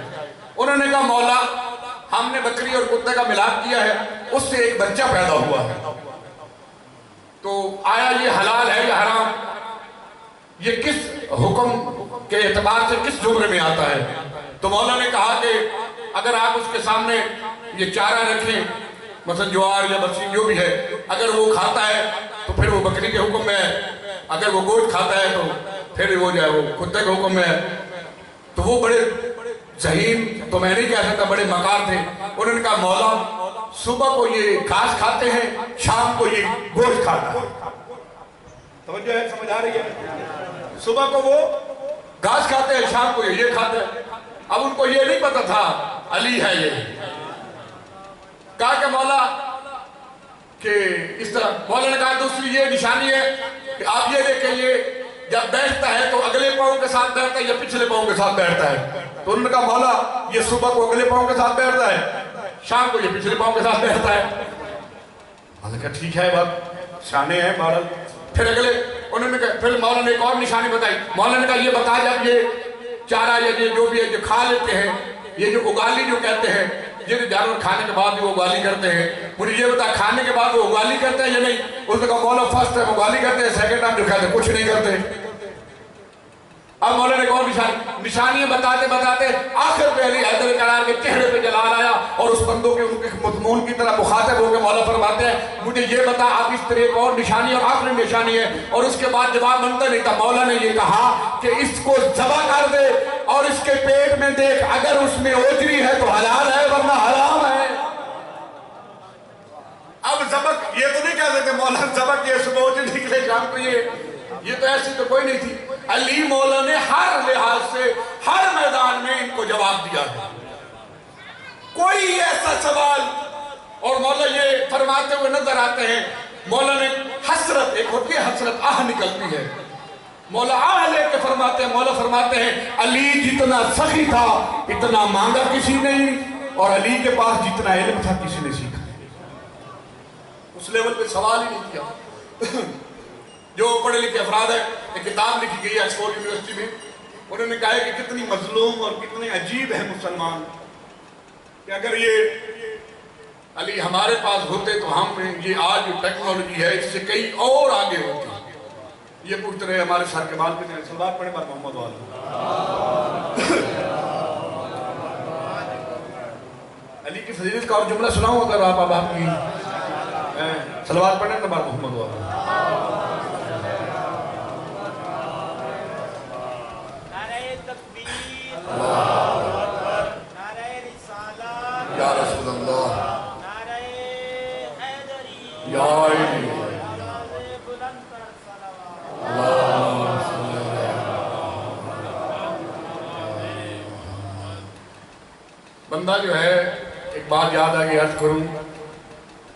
انہوں نے کہا مولا ہم نے بکری اور کتے کا ملاپ کیا ہے، اس سے ایک بچہ پیدا ہوا ہے، تو آیا یہ حلال ہے یا حرام؟ یہ کس حکم کے اعتبار سے کس زمرے میں آتا ہے؟ تو مولا نے کہا کہ اگر آپ اس کے سامنے یہ چارہ رکھیں، مثلا جوار یا برسی جو بھی ہے، اگر وہ کھاتا ہے تو پھر وہ بکری کے حکم میں ہے، اگر وہ گوشت کھاتا ہے تو پھر وہ جو ہے وہ کتے کے حکم میں ہے. تو وہ بڑے ذہین تو میں نہیں کہہ سکتا، بڑے مکار تھے. انہوں نے کہا مولا صبح کو یہ گھاس کھاتے ہیں، شام کو یہ گوشت کھاتا ہے. توجہ ہے، سمجھ آ رہی ہے؟ صبح کو وہ گھاس کھاتے ہیں، شام کو یہ کھاتے ہیں. اب ان کو یہ نہیں پتا تھا علی ہے یہ. کہا کہ مولا کہ اس طرح. مولا نے کہا دوسری یہ نشانی ہے کہ آپ یہ دیکھیں یہ جب بیٹھتا ہے تو اگلے پاؤں کے ساتھ بیٹھتا ہے یا پچھلے پاؤں کے ساتھ بیٹھتا ہے. تو انہوں نے کہا مولا یہ صبح کو اگلے پاؤں کے ساتھ بیٹھتا ہے، شام کو یہ پچھلے پاؤں کے ساتھ بیٹھتا ہے. میں نے کہا ٹھیک ہے بات شانے ہیں بہرحال. پھر اگلے انہوں نے کہا، پھر مولا نے ایک اور نشانی بتائی. مولا نے کہا یہ بتا جب یہ چارہ یا یہ جو بھی ہے جو کھا لیتے ہیں، یہ جو اگالی جو کہتے ہیں، یہ جانور کھانے کے بعد وہ اگالی کرتے ہیں، مجھے یہ بتا کھانے کے بعد وہ اگالی کرتے ہیں یا نہیں؟ اس نے کہا مولا فرسٹ ٹائم اگالی کرتے ہیں، سیکنڈ ٹائم جو کہتے ہیں کچھ نہیں کرتے. اب مولانا ایک اور نشانیاں بتاتے بتاتے آخر پہ علی حیدر کرار کے چہرے پہ جلال آیا اور اس بندوں کے ان کے مضمون کی طرح مخاطب ہو کے مولا فرماتے ہیں مجھے یہ بتا آپ اس طرح ایک اور نشانی اور آخری نشانی ہے، اور اس کے بعد جواب بنتا نہیں تھا۔ مولا نے یہ کہا کہ اس کو ذبح کر دے اور اس کے پیٹ میں دیکھ، اگر اس میں اوجری ہے تو حلال ہے ورنہ حرام ہے۔ اب ذبح یہ تو نہیں کہہ دیتے مولا ذبح کی اس میں اوجری نکلے شام کو، یہ تو ایسی تو کوئی نہیں تھی۔ علی مولا نے ہر لحاظ سے ہر میدان میں ان کو جواب دیا ہے، کوئی ایسا سوال۔ اور مولا یہ فرماتے ہوئے نظر آتے ہیں، مولا نے حسرت، ایک ہوتی ہے حسرت، آہ نکلتی ہے، مولا آہ لے کے فرماتے ہیں، مولا فرماتے ہیں علی جتنا سخی تھا اتنا مانگا کسی نہیں، اور علی کے پاس جتنا علم تھا کسی نے سیکھا، اس لیول پہ سوال ہی نہیں کیا۔ جو پڑھے لکھے افراد ہیں، ایک کتاب لکھی گئی ہے آکسفورڈ یونیورسٹی میں، انہوں نے کہا ہے کہ کتنی مظلوم اور کتنے عجیب ہے مسلمان، کہ اگر یہ علی ہمارے پاس ہوتے تو ہم یہ آج جو ٹیکنالوجی ہے اس سے کئی اور آگے ہوتی۔ یہ پوچھتے رہے ہمارے سر کے بال کے ہیں، صلوات پڑھیں بار محمد والا۔ علی کی فضیلت کا اور جملہ سناؤں اگر آپ کی صلوات پڑھیں بار محمد والا۔ یا رسول اللہ، یا علی، بندہ جو ہے ایک بات یاد آگے عرض کروں،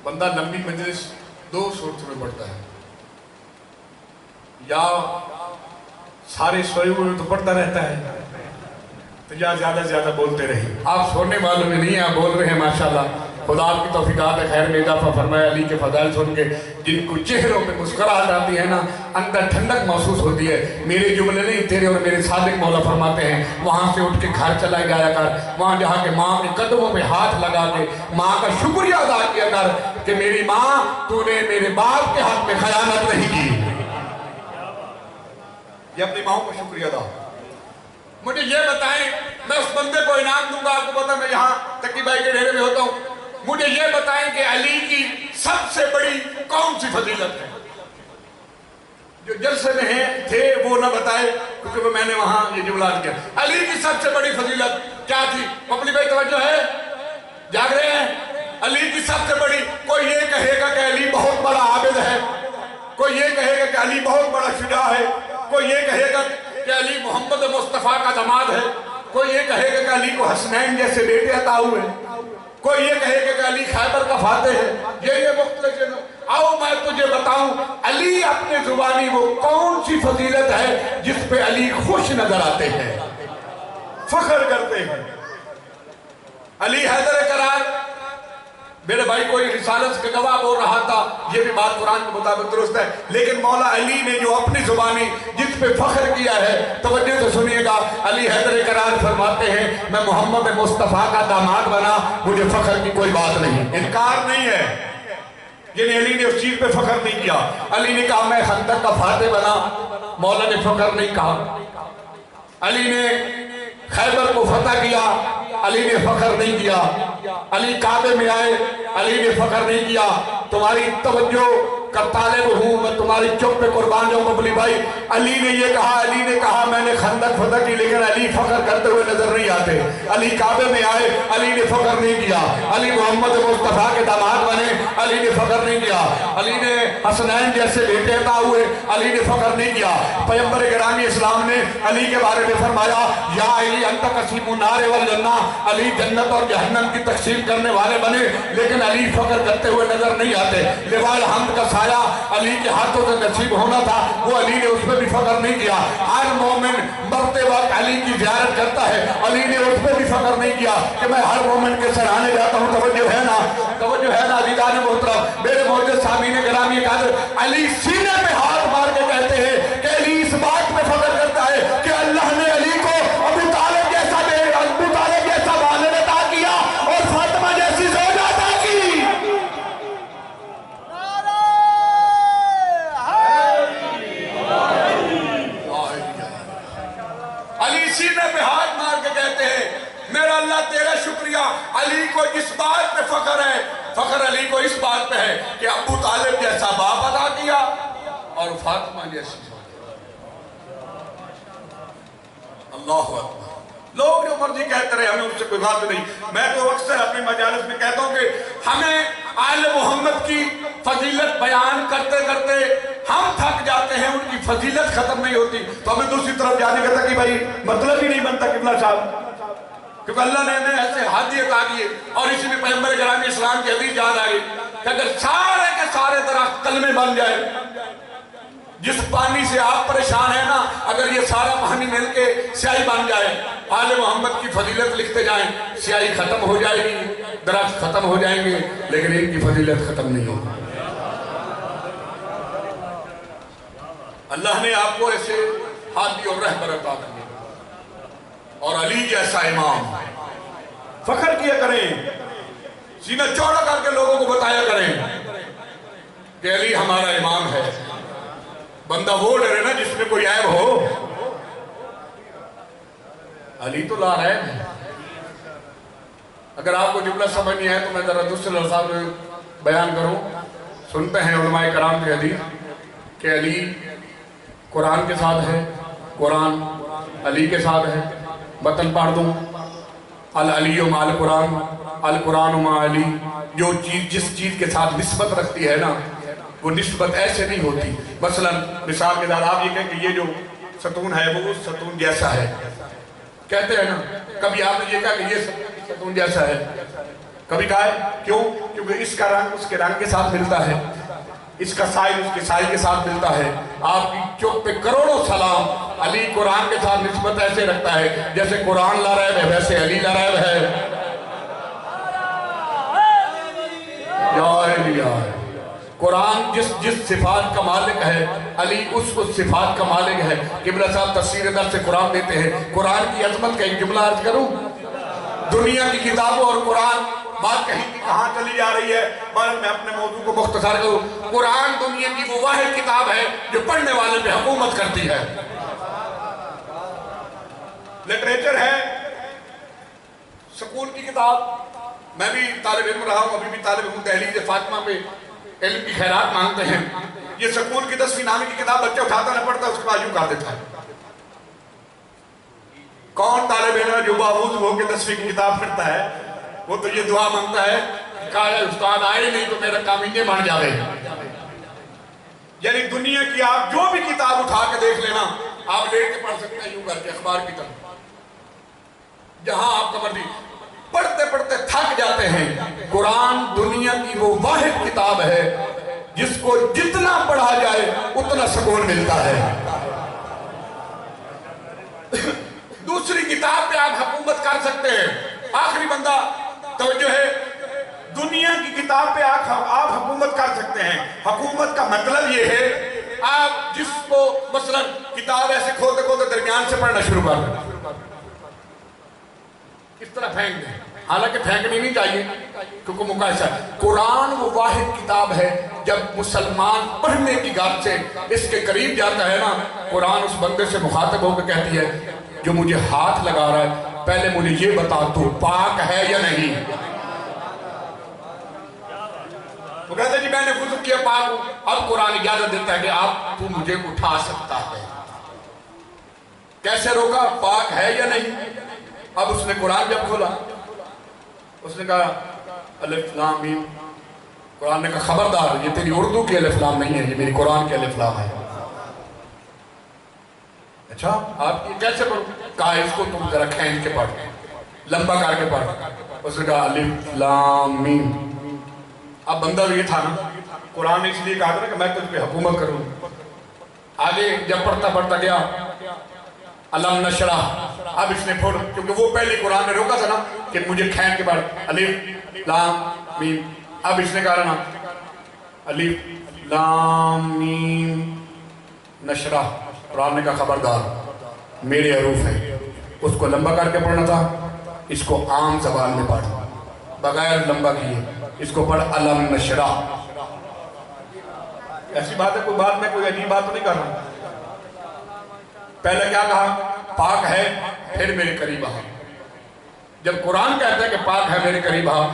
بندہ لمبی مجلس دو صورتوں میں پڑھتا ہے، یا سارے سوئے ہوئے تو پڑھتا رہتا ہے تو یا زیادہ سے زیادہ بولتے رہے۔ آپ سونے والوں میں نہیں، آپ بول رہے ہیں ماشاءاللہ، خدا آپ کی توفیقات ہے، خیر میں اضافہ فرمائے۔ علی کے فضائل سن کے جن کو چہروں پہ مسکراہٹ آتی ہے نا، اندر ٹھنڈک محسوس ہوتی ہے۔ میرے جملے نہیں تیرے اور میرے صادق مولا فرماتے ہیں وہاں سے اٹھ کے گھر چلا جایا کر، وہاں جہاں کے ماں کے قدموں پہ ہاتھ لگا کے ماں کا شکریہ ادا کیا کر کہ میری ماں تو نے میرے باپ کے حق میں خیانت نہیں کی۔ یہ اپنی ماں کو شکریہ ادا۔ مجھے یہ بتائیں، میں اس بندے کو انعام دوں گا، آپ کو پتا میں یہاں تقی بھائی کے ڈھیرے میں ہوتا ہوں، مجھے یہ بتائیں کہ علی کی سب سے بڑی کون سی فضیلت ہے؟ جو جلسے میں تھے وہ نہ بتائے، کیونکہ میں نے وہاں یہ جملات کیا۔ علی کی سب سے بڑی فضیلت کیا تھی؟ پبلی بھائی توجہ ہے، جاگ رہے ہیں؟ علی کی سب سے بڑی، کوئی یہ کہے گا کہ علی بہت بڑا عابد ہے، کوئی یہ کہے گا کہ علی بہت بڑا شجاع ہے، کوئی یہ کہے گا کہ علی محمد مصطفیٰ کا داماد ہے، کوئی یہ کہے گا کہ علی کو حسنین جیسے بیٹے عطا ہوئے، کوئی یہ کہے گا کہ علی خیبر کا فاتح ہے، یہ مختلف چیزیں۔ آؤ میں تجھے بتاؤں علی اپنے زبانی وہ کون سی فضیلت ہے جس پہ علی خوش نظر آتے ہیں، فخر کرتے ہیں۔ علی حیدر کرار، میرے بھائی کوئی رسالت کے گواہ بول رہا تھا، یہ بھی بات قرآن کے مطابق درست ہے، لیکن مولا علی نے جو اپنی زبانی جس پہ فخر کیا ہے، توجہ سے سنیے گا، علی حیدر کرار فرماتے ہیں میں محمد مصطفیٰ کا داماد بنا، مجھے فخر کی کوئی بات نہیں، انکار نہیں ہے، یعنی علی نے اس چیز پہ فخر نہیں کیا۔ علی نے کہا میں خندق کا فاتح بنا، مولا نے فخر نہیں کہا۔ علی نے خیبر کو فتح کیا، علی نے فخر نہیں کیا۔ علی کعبے میں آئے، علی نے فخر نہیں کیا۔ تمہاری توجہ کا طالب ہوں میں، تمہاری چپ پہ قربان جاؤں مبلی بھائی۔ علی نے یہ کہا، علی نے کہا میں نے خندق فتح کی، لیکن علی فخر کرتے ہوئے نظر نہیں آتے۔ علی کعبے میں آئے، علی نے فخر نہیں کیا۔ علی محمد مصطفیٰ کے داماد بنے، علی نے فخر نہیں کیا۔ علی نے حسنین جیسے بیٹے عطا ہوئے، علی نے فخر نہیں کیا۔ پیغمبر گرامی اسلام نے علی کے بارے میں فرمایا یا علی انت قسیم النار والجنہ، علی جنت اور جہنم کی تقسیم کرنے والے بنے، لیکن علی فخر کرتے ہوئے نظر نہیں آتے۔ لواء الحمد کا سایہ علی کے ہاتھوں سے نصیب ہونا تھا، وہ علی نے اس پہ بھی فخر نہیں کیا۔ ہر مومن مرتے وقت علی کی زیارت کرتا ہے، علی نے اس پہ بھی فخر نہیں کیا کہ میں ہر مومن کے سرانے جاتا ہوں۔ توجہ ہے نا، توجہ ہے نا عزیزان محترم، میرے معزز سامعین گرامی قدر، علی سینے پہ ہاتھ مار کے کہتے ہیں کہ علی اس بات پہ فخر کرتا ہے کہ اللہ نے علی کو ابو طالب جیسا والد عطا کیا اور فاطمہ جیسی زوج عطا کی۔ اس بات پہ ہے کہ ابو طالب جیسا باپ ادا کیا اور فاطمہ جیسی اللہ اکبر۔ لوگ جو مرضی کہتے رہے، ہمیں ان سے کوئی بات نہیں۔ میں تو اکثر اپنی مجالس میں کہتا ہوں کہ ہمیں آل محمد کی فضیلت بیان کرتے کرتے ہم تھک جاتے ہیں، ان کی فضیلت ختم نہیں ہوتی، تو ہمیں دوسری طرف جانے کا تھا کہ بھائی مطلب ہی نہیں بنتا قبلہ صاحب، کیونکہ اللہ نے ہمیں ایسے ہادی عطا کیے۔ اور اسی میں پیغمبر گرامی اسلام کی حدیث یاد آ گئی کہ اگر سارے کے سارے درخت کلمے بن جائے، جس پانی سے آپ پریشان ہیں نا، اگر یہ سارا پانی مل کے سیاہی بن جائے، آل محمد کی فضیلت لکھتے جائیں، سیاہی ختم ہو جائے گی، درخت ختم ہو جائیں گے، لیکن ان کی فضیلت ختم نہیں ہوگی۔ اللہ نے آپ کو ایسے ہادی اور رہبر عطا کیا، اور علی جیسا امام فخر کیا کریں، سینہ چوڑا کر کے لوگوں کو بتایا کریں کہ علی ہمارا امام ہے۔ بندہ وہ ڈرے نا جس میں کوئی عیب ہو، علی تو لا رہے ہیں۔ اگر آپ کو جملہ سمجھ نہیں ہے تو میں ذرا دوسرے الفاظ میں بیان کروں۔ سنتے ہیں علماء کرام کی حدیث کہ علی قرآن کے ساتھ ہے، قرآن علی کے ساتھ ہے۔ متن پڑھ دوں، العلی مع القرآن، القرآن مع علی۔ جو چیز جس چیز کے ساتھ نسبت رکھتی ہے نا، وہ نسبت ایسے نہیں ہوتی۔ مثلا مثال کے ساتھ آپ یہ کہیں کہ یہ جو ستون ہے وہ اس ستون جیسا ہے، کہتے ہیں نا۔ کبھی آپ نے یہ کہا کہ یہ ستون جیسا ہے، کبھی کہا ہے کیوں؟ کیونکہ اس کا رنگ اس کے رنگ کے ساتھ ملتا ہے، اس کا سائز اس کے سائز کے ساتھ ملتا ہے۔ آپ کی چوک پہ کروڑوں سلام، علی قرآن کے ساتھ نسبت ایسے رکھتا ہے جیسے قرآن لرائب ہے ویسے علی لرائب ہے۔ یا علی یا علی۔ قرآن جس صفات کا مالک ہے، علی اس صفات کا مالک ہے۔ قبلہ صاحب تفسیر درس قرآن دیتے ہیں، قرآن کی عظمت کا ایک جملہ عرض کروں۔ دنیا کی کتابوں اور قرآن بات کہیں کی کہاں چلی جا رہی ہے، بہرحال میں اپنے موضوع کو مختصر کروں۔ قرآن دنیا کی وہ واحد کتاب ہے جو پڑھنے والے پہ حکومت کرتی ہے۔ لٹریچر ہے، سکول کی کتاب، میں بھی طالب علم رہا ہوں، ابھی بھی طالب علم دہلیز فاطمہ پہ علم کی خیرات مانگتے ہیں۔ یہ سکول کی 10ویں نامی کی کتاب بچہ اٹھاتا نہ پڑھتا، اس کے بعد یوں کر دیتا ہے۔ کون طالب علم جو باوضو ہو کے 10ویں کی کتاب پڑھتا ہے؟ وہ تو یہ دعا مانگتا ہے کہا استاد آئے نہیں تو میرا کامینہ بن جاوے۔ یعنی دنیا کی آپ جو بھی کتاب اٹھا کے دیکھ لینا، آپ لیٹ کے پڑھ سکتے ہیں یوں کر کے اخبار کی طرح، جہاں آپ کا مرضی، پڑھتے پڑھتے تھک جاتے ہیں۔ قرآن دنیا کی وہ واحد کتاب ہے جس کو جتنا پڑھا جائے اتنا سکون ملتا ہے۔ دوسری کتاب پہ آپ حکومت کر سکتے ہیں۔ آخری بندہ توجہ ہے، دنیا کی کتاب پہ آپ حکومت کر سکتے ہیں۔ حکومت کا مطلب یہ ہے آپ جس کو مثلا کتاب ایسے کھولتے کھولتے درمیان سے پڑھنا شروع کر دیں، اس طرح پھینک دیں، حالانکہ پھینکنی نہیں چاہیے کیونکہ مقایسہ ہے۔ قرآن وہ واحد کتاب ہے جب مسلمان پڑھنے کی گات سے اس کے قریب جاتا ہے نا، قرآن اس بندے سے مخاطب ہو کے کہتی ہے جو مجھے ہاتھ لگا رہا ہے پہلے مجھے یہ بتا تو پاک ہے یا نہیں۔ وہ کہتا ہے جی میں نے غسل کیا پاک ہوں۔ اب قرآن اجازت دیتا ہے کہ تو مجھے اٹھا سکتا ہے۔ کیسے روکا؟ پاک ہے یا نہیں۔ اب اس نے قرآن جب کھولا، اس نے کہا الف لام میم۔ قرآن نے کہا خبردار، یہ تیری اردو کی الف لام نہیں ہے، یہ میری قرآن کی الف لام ہے۔ اچھا آپ یہ کیسے پڑھو؟ کہا اس کو تم ذرا کھینچ کے پڑھ، لمبا کر کے پڑھ۔ اس نے کہا الف لام میم۔ اب بندہ یہ تھا نا، قرآن نے اس لیے کہا تھا کہ میں تجھ پہ حکومت کروں۔ آگے جب پڑھتا پڑھتا گیا علم نشرح، اب اس نے پھوڑ، کیونکہ وہ پہلے قرآن نے روکا تھا نا کہ مجھے کھینچ کے پڑھ الف لام میم۔ اب اس نے کہا نا الف لام میم نشرح۔ قرآن نے کہا خبردار میرے حروف ہیں، اس کو لمبا کر کے پڑھنا تھا، اس کو عام زبان میں پڑھ بغیر لمبا کیے، اس کو پڑھ علم نشرح۔ ایسی بات ہے کوئی بات میں کوئی عجیب بات تو نہیں کر رہا۔ پہلے کیا کہا؟ پاک ہے، پھر میرے قریب آ۔ جب قرآن کہتا ہے کہ پاک ہے میرے قریب آ،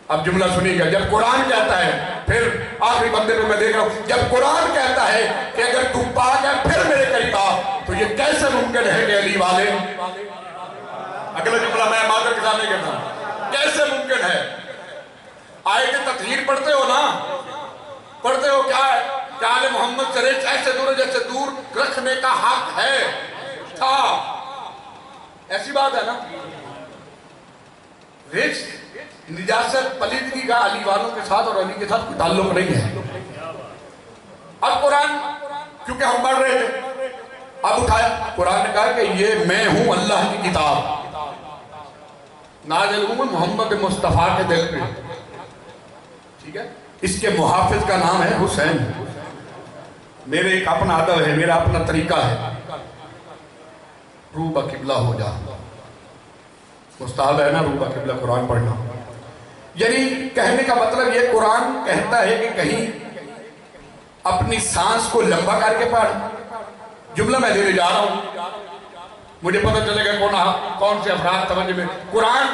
اب جملہ سنیے گا، جب قرآن کہتا ہے، پھر آخری بندے پہ میں دیکھ رہا ہوں، جب قرآن کہتا ہے کہ اگر تو پاک ہے پھر میرے قریب آ، تو یہ کیسے ممکن ہے کہ علی والے، اگلا جملہ میں مادر کے سامنے کہتا ہوں، کیسے ممکن ہے؟ آیت تطہیر پڑھتے ہو نا، پڑھتے ہو کیا ہے کہ آل محمد سے رچ ایسے دور جیسے دور رکھنے کا حق ہے تھا، ایسی بات ہے نا؟ رچ نجاست پلیدگی کا علی والوں کے ساتھ اور علی کے ساتھ کوئی تعلق نہیں ہے۔ اب قرآن کیونکہ ہم پڑھ رہے تھے، اب اٹھایا قرآن نے کہا کہ یہ میں ہوں اللہ کی کتاب، نازل ہوں محمد مصطفیٰ کے دل پہ، ٹھیک ہے؟ اس کے محافظ کا نام ہے حسین، میرے ایک اپنا ادب ہے، میرا اپنا طریقہ ہے، روبہ قبلہ ہو جا، مستحب ہے نا روبہ قبلہ قرآن پڑھنا، یعنی کہنے کا مطلب یہ قرآن کہتا ہے کہ کہیں اپنی سانس کو لمبا کر کے پڑھ، جملہ میں دینے جا رہا ہوں، مجھے پتہ چلے گا کون سے افراد توجہ میں، قرآن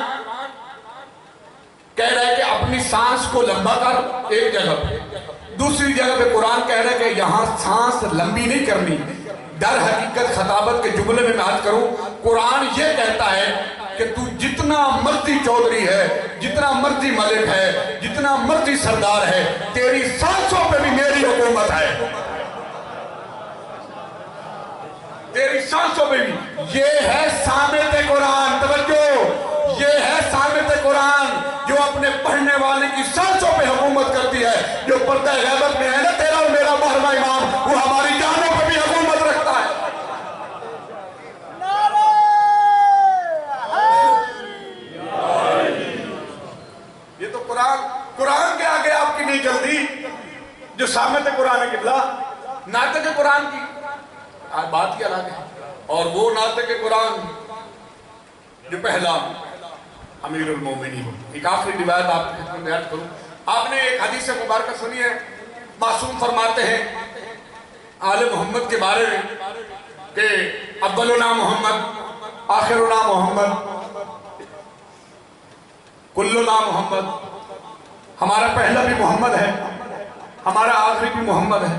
کہہ رہا ہے کہ اپنی سانس کو لمبا کر ایک جگہ پہ، دوسری جگہ پہ قرآن کہہ رہا ہے کہ یہاں سانس لمبی نہیں کرنی، در حقیقت خطابت کے جملے میں عرض کروں، قرآن یہ کہتا ہے کہ تو جتنا مرضی چودھری ہے، جتنا مرضی ملک ہے، جتنا مرضی سردار ہے، تیری سانسوں پہ بھی میری حکومت ہے، تیری سانسوں پہ بھی، یہ ہے سامت قرآن، توجہ، یہ ہے سامت قرآن جو اپنے پڑھنے والے کی سانسوں پہ حکومت کرتی ہے، جو پردہ غیبت میں ہے نا تیرا اور میرا محرمہ امام، وہ ہماری جانوں پہ بھی حکومت رکھتا ہے۔ یہ تو قرآن کے آگے آپ کی نہیں چلتی، جو سامت قرآن قبلہ، ناطق قرآن کی بات کیا الگ ہے، اور وہ ناطق قرآن جو پہلا امیر المومنین ہو۔ ایک آخری روایت آپ کی خدمت میں عرض کروں، آپ نے ایک حدیث مبارکہ سنی ہے، معصوم فرماتے ہیں آل محمد کے بارے میں کہ اولنا محمد، آخرنا محمد، کلنا محمد، ہمارا پہلا بھی محمد ہے، ہمارا آخری بھی محمد ہے،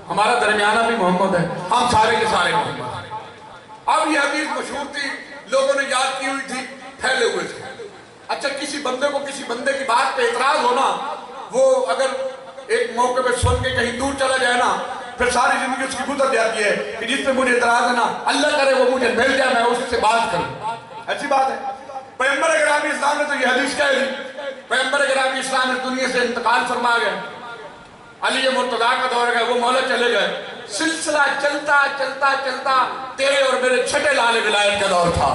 ہمارا درمیانہ بھی محمد ہے، ہم سارے کے سارے محمد ہیں۔ اب یہ حدیث مشہور تھی، لوگوں نے یاد کی ہوئی تھی، پھیلے ہوئے تھے۔ اچھا کسی بندے کو کسی بندے کی بات پہ اعتراض ہونا، وہ اگر ایک موقع پہ سن کے کہیں دور چلا جائے نا، پھر ساری زندگی اس کی گزر جاتی ہے کہ جس پہ مجھے اعتراض ہے نا، اللہ کرے وہ مجھے مل جائے میں اس سے بات کروں، اچھی بات ہے۔ پیغمبر اکرام اسلام نے تو یہ حدیث کہہ دی، پیغمبر اکرام اسلام اس دنیا سے انتقال فرما گئے، علی مرتضیٰ کا دور ہے، وہ مولا چلے گئے، سلسلہ چلتا چلتا چلتا تیرے اور میرے چھٹے لال ولایت کا دور تھا۔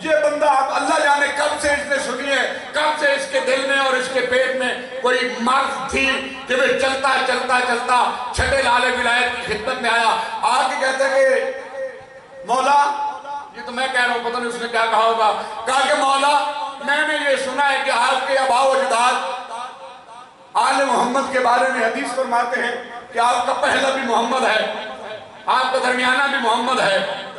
یہ بندہ اللہ جانے کب سے اس نے سنی ہے، کب سے اس کے دل میں اور اس کے پیٹ میں کوئی مرض تھی کہ وہ چلتا چلتا چلتا چھٹے لال ولایت کی خدمت میں آیا، آگے کہتے ہیں کہ مولا، یہ تو میں کہہ رہا ہوں پتہ نہیں اس نے کیا کہا ہوگا، کہا کہ مولا میں نے یہ سنا ہے کہ آپ کے آبا و اجداد آل محمد کے بارے میں حدیث فرماتے ہیں کہ آپ کا پہلا بھی محمد ہے، آپ کا درمیانہ بھی محمد ہے،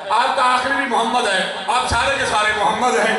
آپ کا آخری بھی محمد ہے، آپ سارے کے سارے محمد ہیں۔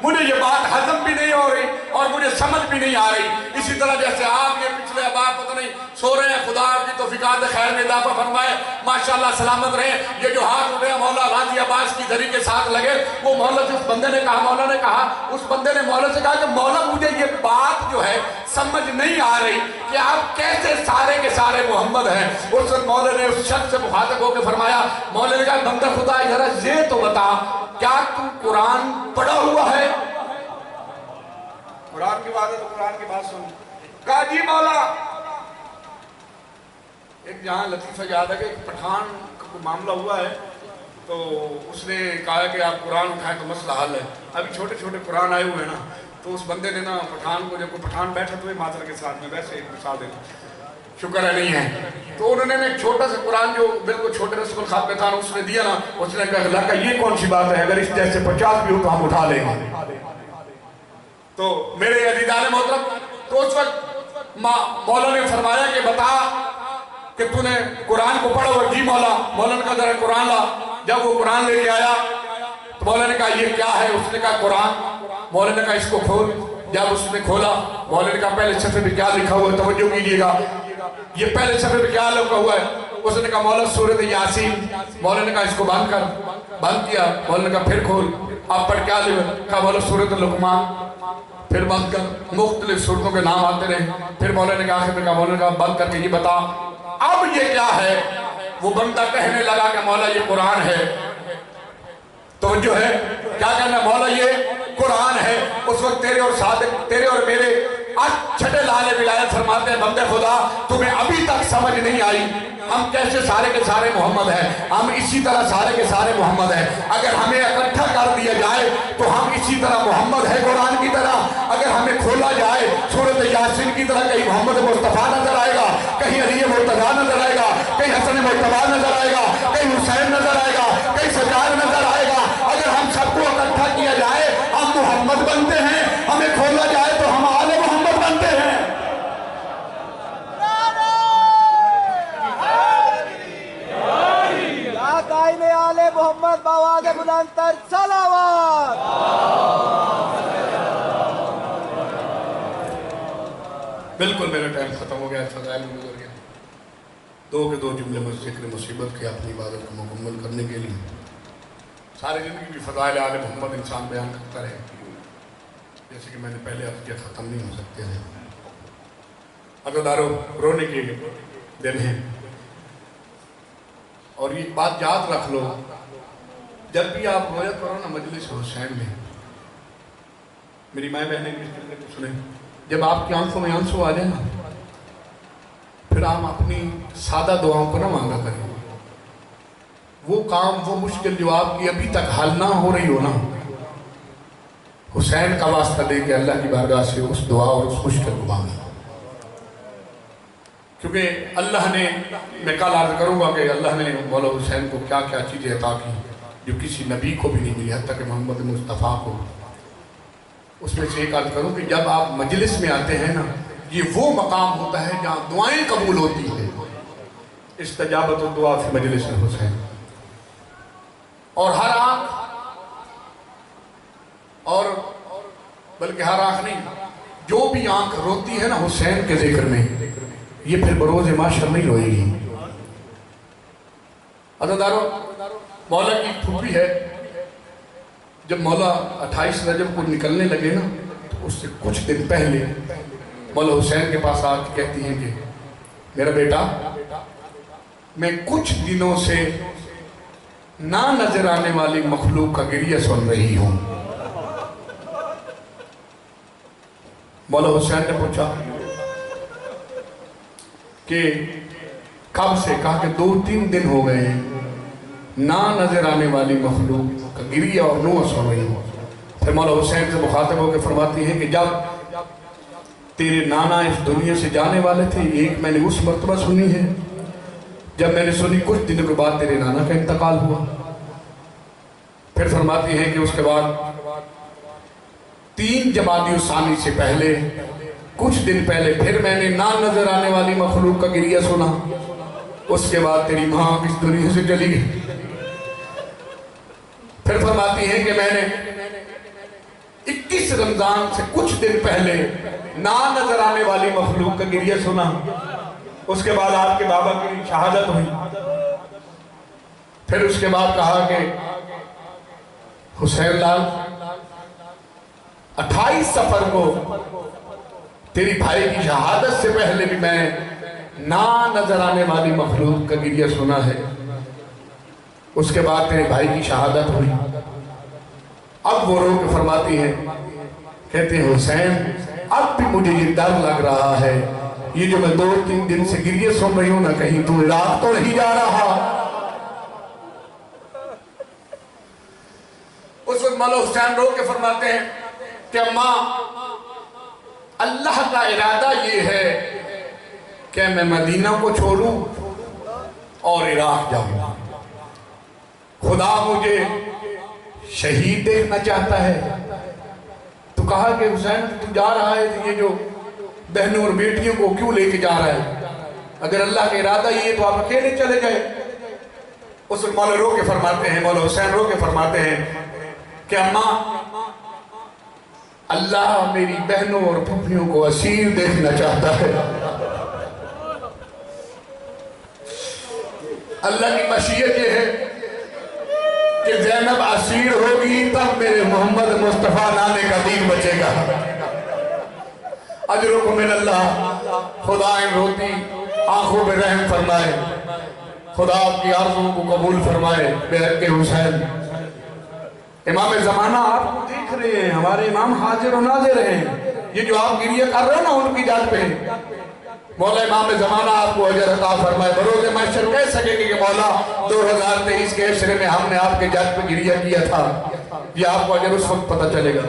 مجھے یہ بات ہضم بھی نہیں ہو رہی اور مجھے سمجھ بھی نہیں آ رہی، اسی طرح جیسے آپ یہ پچھلے اباب پتہ نہیں سو رہے ہیں، خدا آپ کی توفیقات خیر میں اضافہ فرمائے، ماشاءاللہ سلامت رہے، یہ جو ہاتھ اٹھے مولا غازی عباس کی دھری کے ساتھ لگے، وہ مولا سے اس بندے نے کہا، مولا نے کہا، اس بندے نے مولا سے کہا کہ مولا مجھے یہ بات جو ہے سمجھ نہیں آ رہی کہ آپ کیسے سارے کے سارے محمد ہیں۔ اس وقت مولا نے اس شخص سے مخاطب ہو کے فرمایا، مولا نے کہا بندہ خدا ذرا یہ تو بتا کیا تو قرآن پڑھا ہوا ہے؟ قرآن کی بات ہے تو قرآن کی بات سن۔ کہا جی مولا، ایک جہاں لطیفہ یاد ہے کہ ایک پٹھان کا کوئی معاملہ ہوا ہے تو اس نے کہا کہ آپ قرآن اٹھائیں تو مسئلہ حل ہے، ابھی چھوٹے چھوٹے قرآن آئے ہوئے ہیں نا، تو اس بندے نے نا پٹھان کو، جب کوئی پٹھان بیٹھا تو ماتر کے ساتھ میں ویسے ایک مثال دیتا، شکر ہے نہیں ہے، تو انہوں نے ایک چھوٹا سا قرآن جو بالکل چھوٹے رسم الخط میں تھا اس نے دیا نا، اس نے کہا لڑکا یہ کون سی بات ہے، اگر اس جیسے 50 بھی ہو تو ہم اٹھا لیں گے۔ تو میرے عزیزان محترم، تو اس وقت مولا نے فرمایا کہ بتا کہ تو نے قرآن کو پڑھا ہوا؟ جی مولا۔ مولا نے کہا ذرا قرآن لا، جب وہ قرآن لے کے آیا تو مولا نے کہا یہ کیا ہے؟ اس نے کہا قرآن۔ مولا نے کہا اس کو کھول، جب اس نے کھولا مولا نے کہا پہلے صفحے پہ کیا لکھا ہوا ہے توجہ کیجئے گا، یہ پہلے صفحے پہ کیا لکھا ہوا ہے؟ اس نے کہا مولا سورۃ یاسین۔ مولا نے کہا اس کو بند کر، بند کیا۔ مولا نے کہا پھر کھول، اب پڑھ کیا لکھا؟ کہا مولا سورۃ لقمان، پھر بند کر۔ مختلف سورتوں کے نام آتے رہے، پھر مولا نے کہا آخر میں کہا مولا نے کہا بند کر کے یہ بتا اب یہ کیا ہے؟ وہ بندہ کہنے لگا کہ مولا یہ قرآن ہے۔ توجہ ہے، کیا کہنا مولا یہ قرآن ہے۔ اس وقت تیرے اور صادق، تیرے اور میرے چھٹے لالے ولایت فرماتے ہیں بندے خدا تمہیں ابھی تک سمجھ نہیں آئی ہم کیسے سارے کے سارے محمد ہیں، ہم اسی طرح سارے کے سارے محمد ہیں۔ اگر ہمیں اکٹھا کر دیا جائے تو ہم اسی طرح محمد ہے قرآن کی طرح۔ اگر ہمیں کھولا جائے سورۃ یاسین کی طرح کہیں محمد مصطفیٰ نظر آئے گا، کہیں علی مرتضیٰ نظر آئے گا، کہیں حسن مرتضیٰ نظر آئے گا، کہیں حسین نظر آئے گا، کہیں سجاد نظر آئے گا۔ اگر ہم سب کو اکٹھا کیا جائے ہم محمد بنتے ہیں، ہمیں کھولا جائے تو ہم آل محمد بنتے ہیں۔ قائم آل محمد بآواز بلند تر صلوات۔ بالکل میرا ٹائم ختم ہو گیا، فضائل میں گزر گیا۔ دو کے دو جملے میں ذکر مصیبت کے اپنی عبادت کو مکمل کرنے کے لیے سارے زندگی بھی فضائل آل محمد انسان بیان کرتا رہے، جیسے کہ میں نے پہلے عرض کیا ختم نہیں ہو سکتے ہیں۔ عزادارو رونے کے دن ہیں، اور یہ بات یاد رکھ لو جب بھی آپ رویا کرو نا مجلس حسین میں، میری مائیں بہنیں بھی اس جملے کو سنیں، جب آپ کی آنکھوں میں آنسو آ جائے نا پھر آپ اپنی سادہ دعاؤں کو نہ مانگا کریں۔ وہ کام وہ مشکل جو آپ کی ابھی تک حل نہ ہو رہی ہو نا، حسین کا واسطہ دے کے اللہ کی بارگاہ سے اس دعا اور اس مشکل کو مانگا، کیونکہ اللہ نے، میں کل عرض کروں گا کہ اللہ نے مولا حسین کو کیا کیا چیزیں عطا کی جو کسی نبی کو بھی نہیں ملی، حتیٰ کہ محمد مصطفیٰ کو۔ اس میں سے ایک عرض کروں کہ جب آپ مجلس میں آتے ہیں نا، یہ وہ مقام ہوتا ہے جہاں دعائیں قبول ہوتی ہیں۔ استجابت الدعا فی مجلس حسین۔ اور ہر آنکھ، اور بلکہ ہر آنکھ نہیں، جو بھی آنکھ روتی ہے نا حسین کے ذکر میں، یہ پھر بروز معاشر نہیں روئے گی۔ عزادارو مولا کی پھوپھی ہے، جب مولا 28 رجب کو نکلنے لگے نا تو اس سے کچھ دن پہلے مولا حسین کے پاس آ کے کہتی ہیں کہ میرا بیٹا میں کچھ دنوں سے نہ نظر آنے والی مخلوق کا گریہ سن رہی ہوں۔ مولا حسین نے پوچھا کہ کب سے؟ کہا کہ 2-3 دن ہو گئے ہیں نہ نظر آنے والی مخلوق کا گریہ اور نوح سن رہی ہوں۔ پھر مولا حسین سے مخاطب ہو کے فرماتی ہیں کہ جب تیرے نانا اس دنیا سے جانے والے تھے، ایک میں نے اس مرتبہ سنی ہے جب میں نے سنی کچھ دنوں کے بعد تیرے نانا کا انتقال ہوا۔ پھر فرماتی ہیں کہ اس کے بعد 3 جمادی الثانی سے پہلے کچھ دن پہلے پھر میں نے نہ نظر آنے والی مخلوق کا گریہ سنا، اس کے بعد تیری ماں اس دنیا سے چلی گئی۔ پھر فرماتی ہیں کہ میں نے 21 رمضان سے کچھ دن پہلے نہ نظر آنے والی مخلوق کا گریہ سنا، اس کے بعد آپ کے بابا کی شہادت ہوئی۔ پھر اس کے بعد کہا کہ حسین لال 28 صفر کو تیری بھائی کی شہادت سے پہلے بھی میں نہ نظر آنے والی مخلوق کا گریہ سنا ہے، اس کے بعد تیرے بھائی کی شہادت ہوئی۔ اب وہ رو کے فرماتی ہیں، کہتے ہیں حسین اب بھی مجھے یہ ڈر لگ رہا ہے، یہ جو میں 2-3 دن سے گریہ سن رہی ہوں نا، کہیں تو عراق تو نہیں جا رہا۔ اس وقت مولا حسین رو کے فرماتے ہیں کہ اماں اللہ کا ارادہ یہ ہے کہ میں مدینہ کو چھوڑوں اور عراق جاؤں، خدا مجھے شہید دیکھنا چاہتا ہے۔ تو کہا کہ حسین تو جا رہا ہے، یہ جو بہنوں اور بیٹیوں کو کیوں لے کے جا رہا ہے؟ اگر اللہ کا ارادہ یہ تو آپ اکیلے چلے گئے۔ اس وقت مولا رو کے فرماتے ہیں، مولا حسین رو کے فرماتے ہیں کہ اماں اللہ میری بہنوں اور پھوپھیوں کو اسیر دیکھنا چاہتا ہے۔ اللہ کی مشیت یہ ہے کہ زینب اسیر ہوگی تب میرے محمد مصطفیٰ نانے کا دین بچے گا۔ اجرکم من اللہ، خدا ان روتی آنکھوں پہ رحم فرمائے، خدا آپ کی آرزوں کو قبول فرمائے بے حق حسین۔ امام زمانہ آپ کو دیکھ رہے ہیں، ہمارے امام حاضر و ناظر ہیں، یہ جو آپ گریہ کر رہے ہیں نا ان کی جان پہ، مولا امام زمانہ آپ کو اجر عطا فرمائے۔ بروز محشر کہہ سکیں گے کہ مولا 2023 کے عشرے میں ہم نے آپ کے جان پہ گریہ کیا تھا، یہ آپ کو اجر اس وقت پتہ چلے گا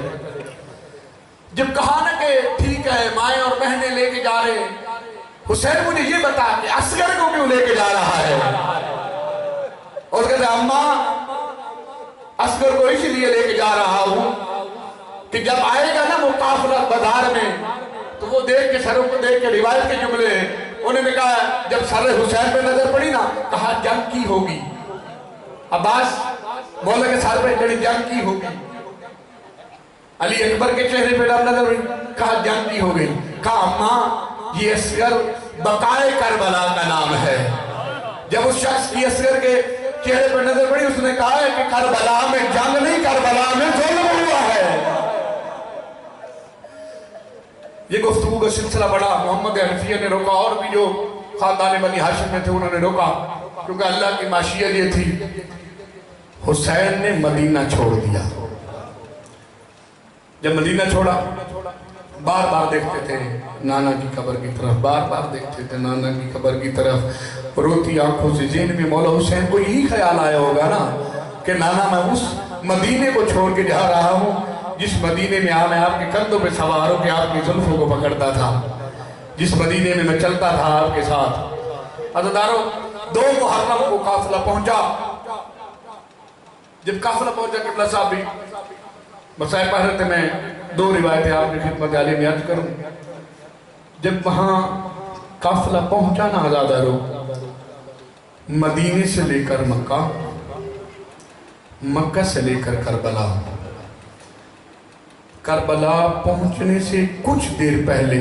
جب کہا نا کہ ٹھیک ہے مائیں اور بہنیں لے کے جا رہے ہیں، حسین مجھے یہ بتا کہ اصغر کو کیوں لے کے جا رہا ہے؟ اور کہتے ہیں اماں اصغر کو اس لیے لے کے جا رہا ہوں کہ جب آئے گا نا وہ قافلہ بدار میں تو وہ دیکھ کے سروں کو دیکھ کے روایت کے جملے ہیں، انہوں نے کہا جب سر حسین پہ نظر پڑی نا کہا جنگ کی ہوگی، عباس مولا کے سر پہ جڑی جنگ کی ہوگی، علی اکبر کے چہرے پہ نظر پڑی کہا جنگ کی ہوگی، کہا اماں یہ اصغر بقائے کربلا کا نام ہے۔ جب اس شخص کی اصغر کے چہرے پر نظر پڑی اس نے کہا ہے کہ کربلا میں جنگ نہیں کربلا میں ظلم ہوا ہے۔ یہ گفتگو کا سلسلہ بڑا، محمد حنفیہ نے روکا اور بھی جو خاندان بنی ہاشم میں تھے انہوں نے روکا، کیونکہ اللہ کی معشیت یہ تھی حسین نے مدینہ چھوڑ دیا۔ جب مدینہ چھوڑا بار بار دیکھتے تھے نانا کی قبر کی طرف، بار بار دیکھتے تھے نانا کی قبر کی طرف، روتی آنکھوں سے ذہن میں مولا حسین کو یہی خیال آیا ہوگا نا کہ نانا میں اس مدینے کو چھوڑ کے جا رہا ہوں جس مدینے میں میں آپ کے کندھوں پہ سوار ہو کے آپ کی زلفوں کو پکڑتا تھا، جس مدینے میں میں چلتا تھا آپ کے ساتھ۔ عزیزانو 2 محرم کو قافلہ پہنچا، جب قافلہ پہنچا قبلہ صاحب بھی مسائل پہلتے میں 2 روایتیں آپ کی خدمت عالی میں عرض کروں۔ جب وہاں قافلہ پہنچا نا عزادارو، مدینے سے لے کر مکہ، مکہ سے لے کر کربلا، کربلا پہنچنے سے کچھ دیر پہلے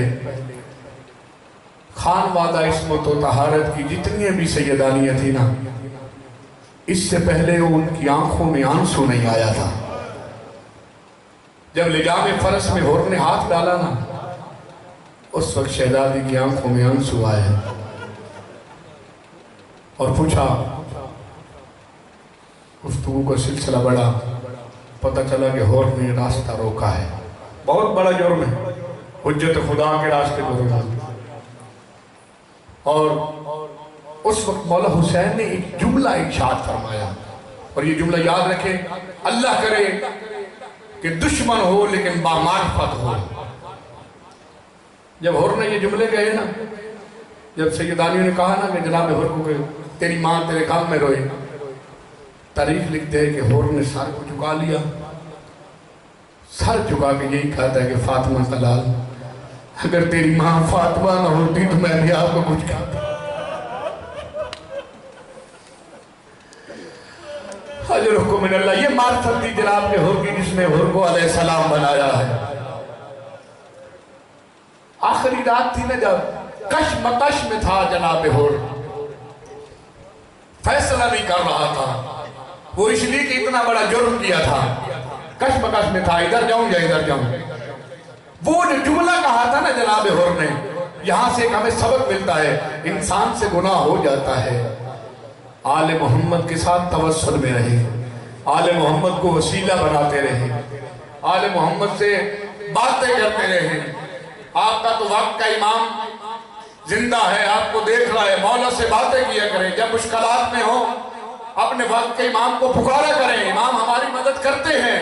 خان وعدہ عصمت و طہارت کی جتنی بھی سیدانیاں تھی نا، اس سے پہلے ان کی آنکھوں میں آنسو نہیں آیا تھا۔ جب لجام فرس میں ہور نے ہاتھ ڈالا نا اس وقت شہزادی کی آنکھوں میں آنسو آئے اور پوچھا، گفتگو کا سلسلہ بڑا، پتہ چلا کہ ہور نے راستہ روکا ہے، بہت بڑا جرم ہے، حجت خدا کے راستے کو روکا۔ اور اس وقت مولا حسین نے ایک جملہ ارشاد فرمایا، اور یہ جملہ یاد رکھیں، اللہ کرے کہ دشمن ہو لیکن بامعرفت ہو۔ جب ہور نے یہ جملے کہے نا، جب سیدانیوں نے کہا نا کہ جناب ہور کو کہ تیری ماں تیرے غم میں روئے، تاریخ لکھتے ہیں کہ ہور نے سر کو جھکا لیا، سر جھکا کے یہی کہتا ہے کہ فاطمہ کا لال، اگر تیری ماں فاطمہ نہ ہوتی تو میں بھی آپ کو کچھ کہتا۔ اجرکم من اللہ، یہ معرفت دی جناب کے ہور کی جس نے ہور کو علیہ السلام بنایا ہے۔ آخری رات تھی نا جب کش مکش میں تھا جناب ہور، فیصلہ نہیں کر رہا تھا، وہ اس لیے کہ اتنا بڑا جرم کیا تھا، کش مکش میں تھا، ادھر جاؤں یا ادھر جاؤں۔ وہ جو جملہ کہا تھا نا جناب ہور نے، یہاں سے ایک ہمیں سبق ملتا ہے، انسان سے گناہ ہو جاتا ہے، آل محمد کے ساتھ توسل میں رہے، آل محمد کو وسیلہ بناتے رہے، آل محمد سے باتیں کرتے رہے۔ آپ کا تو وقت کا امام زندہ ہے، آپ کو دیکھ رہا ہے، مولا سے باتیں کیا کریں، جب مشکلات میں ہو اپنے وقت کے امام کو پکارا کریں، امام ہماری مدد کرتے ہیں۔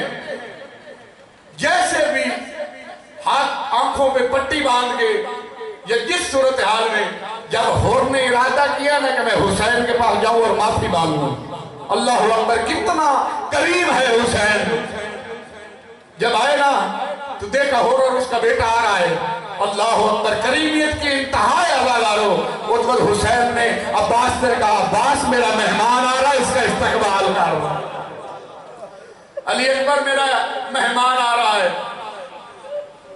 جیسے بھی ہاتھ آنکھوں پہ پٹی باندھ کے یا جس صورتحال میں، جب ہور نے ارادہ کیا نا کہ میں حسین کے پاس جاؤں اور معافی مانگوں، اللہ اکبر کتنا کریم ہے حسین۔ جب آئے نا تو دیکھا ہور اور اس کا بیٹا آ رہا ہے، اللہ اکبر کریمیت کی انتہا ہے۔ ادھر حسین نے عباس سے کہا، عباس میرا مہمان آ رہا ہے، اس کا استقبال کر۔ علی اکبر میرا مہمان آ رہا ہے،